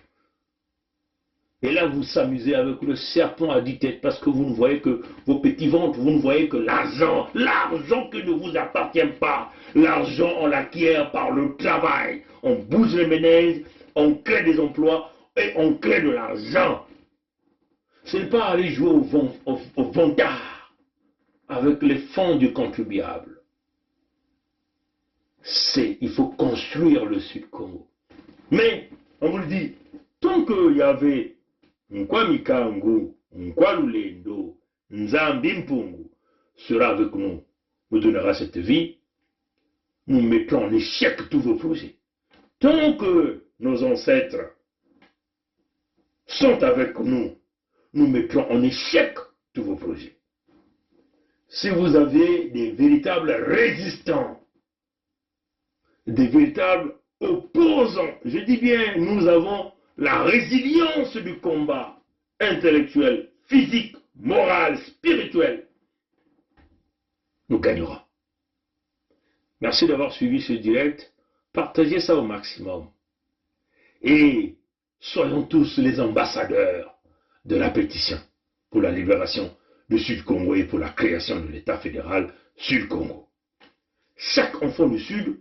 Et là, vous s'amusez avec le serpent à 10 têtes parce que vous ne voyez que vos petits ventres, vous ne voyez que l'argent qui ne vous appartient pas. L'argent, on l'acquiert par le travail. On bouge les ménages, on crée des emplois et on crée de l'argent. Ce n'est pas aller jouer au vantard avec les fonds du contribuable. Il faut construire le Sud-Congo. Mais, on vous le dit, tant qu'il y avait Nkwamikangu, Nkwalulendo, Nzambi Mpungu sera avec nous, nous donnera cette vie, nous mettrons en échec tous vos projets. Tant que nos ancêtres sont avec nous, nous mettrons en échec tous vos projets. Si vous avez des véritables résistants, des véritables opposants, je dis bien, nous avons la résilience du combat intellectuel, physique, moral, spirituel, nous gagnerons. Merci d'avoir suivi ce direct. Partagez ça au maximum. Et soyons tous les ambassadeurs de la pétition pour la libération du Sud-Congo et pour la création de l'État fédéral Sud-Congo. Chaque enfant du Sud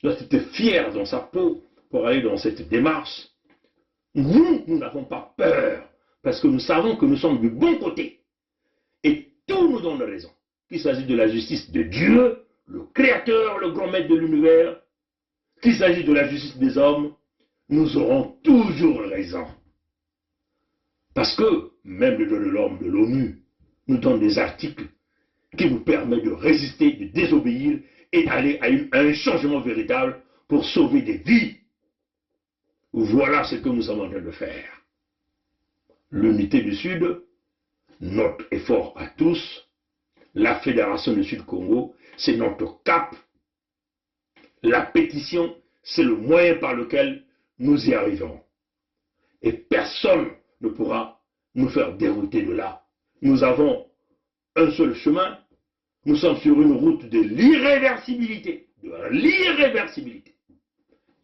doit être fier dans sa peau pour aller dans cette démarche. Nous n'avons pas peur, parce que nous savons que nous sommes du bon côté. Et tout nous donne raison. Qu'il s'agit de la justice de Dieu, le Créateur, le grand maître de l'univers, qu'il s'agit de la justice des hommes, nous aurons toujours raison. Parce que même le droit de l'homme de l'ONU nous donne des articles qui nous permet de résister, de désobéir et d'aller à un changement véritable pour sauver des vies. Voilà ce que nous sommes en train de faire. L'unité du Sud, notre effort à tous, la Fédération du Sud-Congo, c'est notre cap. La pétition, c'est le moyen par lequel nous y arriverons. Et personne ne pourra nous faire dérouter de là. Nous avons un seul chemin. Nous sommes sur une route de l'irréversibilité. De l'irréversibilité.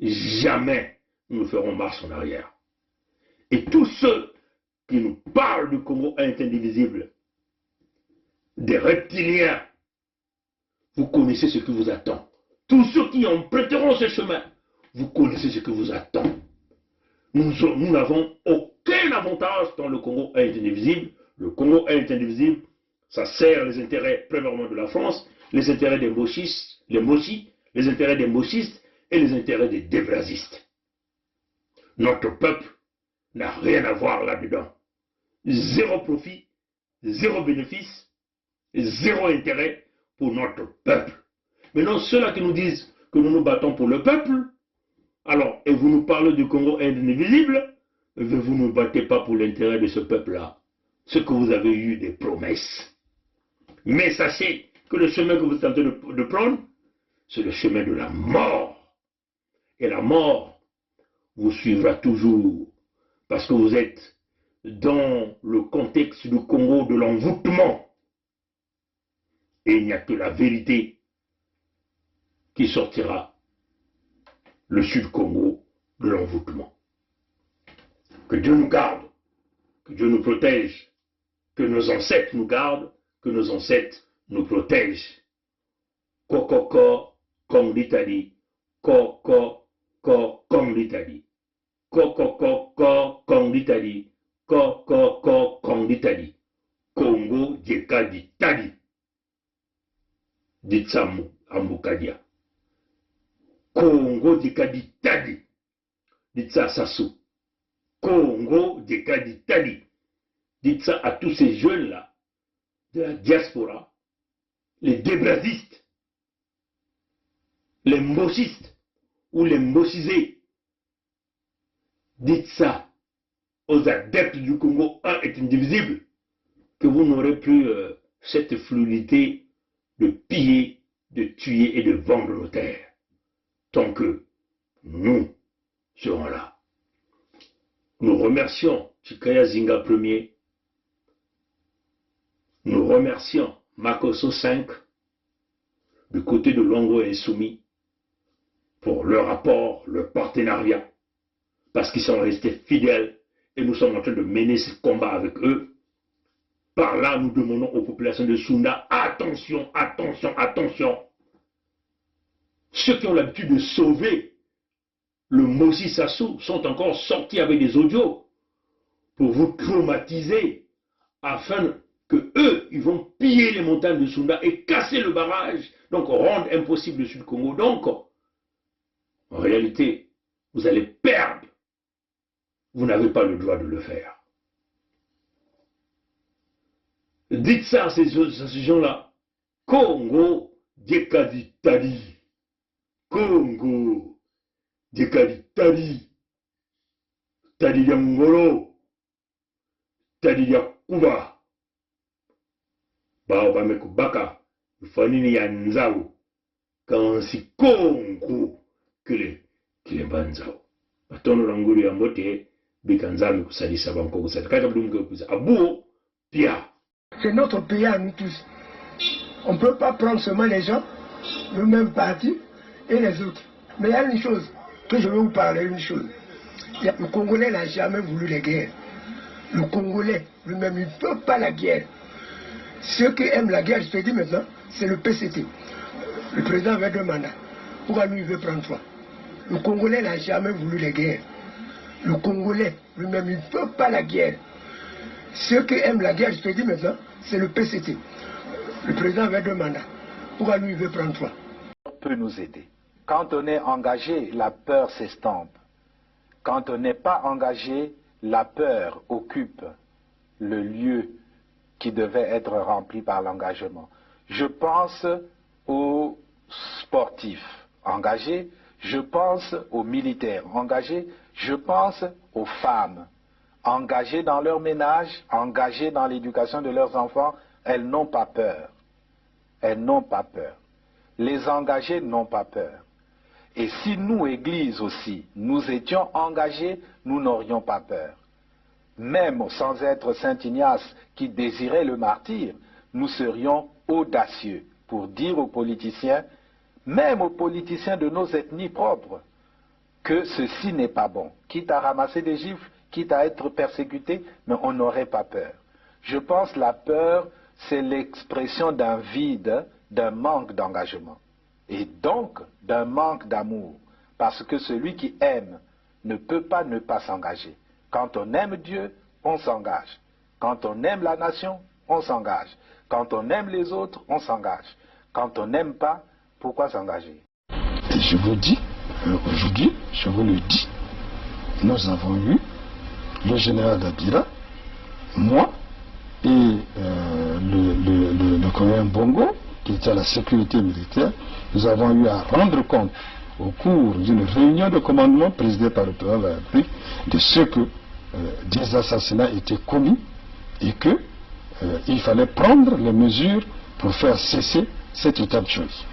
Jamais nous ne ferons marche en arrière. Et tous ceux qui nous parlent du Congo est indivisible, des reptiliens, vous connaissez ce qui vous attend. Tous ceux qui emprunteront ce chemin, vous connaissez ce qui vous attend. Nous n'avons aucun avantage dans le Congo est indivisible. Le Congo est indivisible, ça sert les intérêts premièrement de la France, les intérêts des mochistes, les intérêts des mochistes et les intérêts des débrasistes. Notre peuple n'a rien à voir là-dedans. Zéro profit, zéro bénéfice, zéro intérêt pour notre peuple. Maintenant, ceux-là qui nous disent que nous nous battons pour le peuple, alors, et vous nous parlez du Congo indivisible, vous ne battez pas pour l'intérêt de ce peuple-là. Ce que vous avez eu des promesses. Mais sachez que le chemin que vous êtes en train de prendre, c'est le chemin de la mort. Et la mort vous suivra toujours. Parce que vous êtes dans le contexte du Congo de l'envoûtement. Et il n'y a que la vérité qui sortira le Sud-Congo de l'envoûtement. Que Dieu nous garde, que Dieu nous protège, que nos ancêtres nous gardent, que nos ancêtres nous protègent. Kokoko, comme l'Italie. Koko, comme l'Italie. Kokoko, comme l'Italie. Kokoko, comme l'Italie. Congo, Djeka, d'Italie. Ditsamu, Ambukadia. Congo, Djeka, d'Italie. Ditsa Sassou. Congo, Djeka, d'Italie. Dites ça à tous ces jeunes-là, de la diaspora, les débrasistes, les mbochistes ou les mbocisés. Dites ça aux adeptes du Congo, un est indivisible, que vous n'aurez plus cette fluidité de piller, de tuer et de vendre nos terres, tant que nous serons là. Nous remercions Chikaya Zinga Ier. Nous remercions Makosso 5 du côté de Luango Insoumis pour leur apport, leur partenariat, parce qu'ils sont restés fidèles et nous sommes en train de mener ce combat avec eux. Par là, nous demandons aux populations de Sunda, attention, attention, attention. Ceux qui ont l'habitude de sauver le Mosi Sassou sont encore sortis avec des audios pour vous traumatiser afin que eux, ils vont piller les montagnes de Sunda et casser le barrage, donc rendre impossible le Sud-Congo. Donc, en réalité, vous allez perdre. Vous n'avez pas le droit de le faire. Dites ça à ces gens-là. Congo, Djekaditali. Congo, Djekaditali. Tadi ya Ngolo. Tadi ya Kuba. Baoba Mekubaka. Fanini ya Nzao. Kansi Congo. Kile Banzao. Batono Ranguri ya Mbote. Bikanzami kusadisa banko kusadisa. Kaka Blumke kusadisa. Abuo, Pia. C'est notre pays à nous tous. On ne peut pas prendre seulement les gens, le même parti et les autres. Mais il y a une chose, que je vais vous parler, une chose. Le Congolais n'a jamais voulu les guerres. Le Congolais lui-même, il ne veut pas la guerre. Ceux qui aiment la guerre, je te dis maintenant, c'est le PCT. Le président avait 2 mandats. Pourquoi lui, il veut prendre 3? Le Congolais n'a jamais voulu les guerres. Le Congolais lui-même, il ne veut pas la guerre. Ceux qui aiment la guerre, je te dis maintenant, c'est le PCT. Le président avait 2 mandats. Pourquoi lui, il veut prendre 3? Peut nous aider. Quand on est engagé, la peur s'estompe. Quand on n'est pas engagé, la peur occupe le lieu qui devait être rempli par l'engagement. je pense aux sportifs engagés, je pense aux militaires engagés, je pense aux femmes engagées dans leur ménage, engagées dans l'éducation de leurs enfants. Elles n'ont pas peur. Elles n'ont pas peur. Les engagés n'ont pas peur. Et si nous, Église aussi, nous étions engagés, nous n'aurions pas peur. Même sans être Saint Ignace qui désirait le martyre, nous serions audacieux pour dire aux politiciens, même aux politiciens de nos ethnies propres, que ceci n'est pas bon. Quitte à ramasser des gifles, quitte à être persécuté, mais on n'aurait pas peur. Je pense que la peur, c'est l'expression d'un vide, d'un manque d'engagement. Et donc d'un manque d'amour. Parce que celui qui aime ne peut pas ne pas s'engager. Quand on aime Dieu, on s'engage. Quand on aime la nation, on s'engage. Quand on aime les autres, on s'engage. Quand on n'aime pas, pourquoi s'engager? Et je vous dis, aujourd'hui, je vous le dis, nous avons eu le général Dabira, moi et le colonel Bongo, qui était à la sécurité militaire. Nous avons eu à rendre compte au cours d'une réunion de commandement présidée par le président de la République de ce que des assassinats étaient commis et que il fallait prendre les mesures pour faire cesser cet état de choses.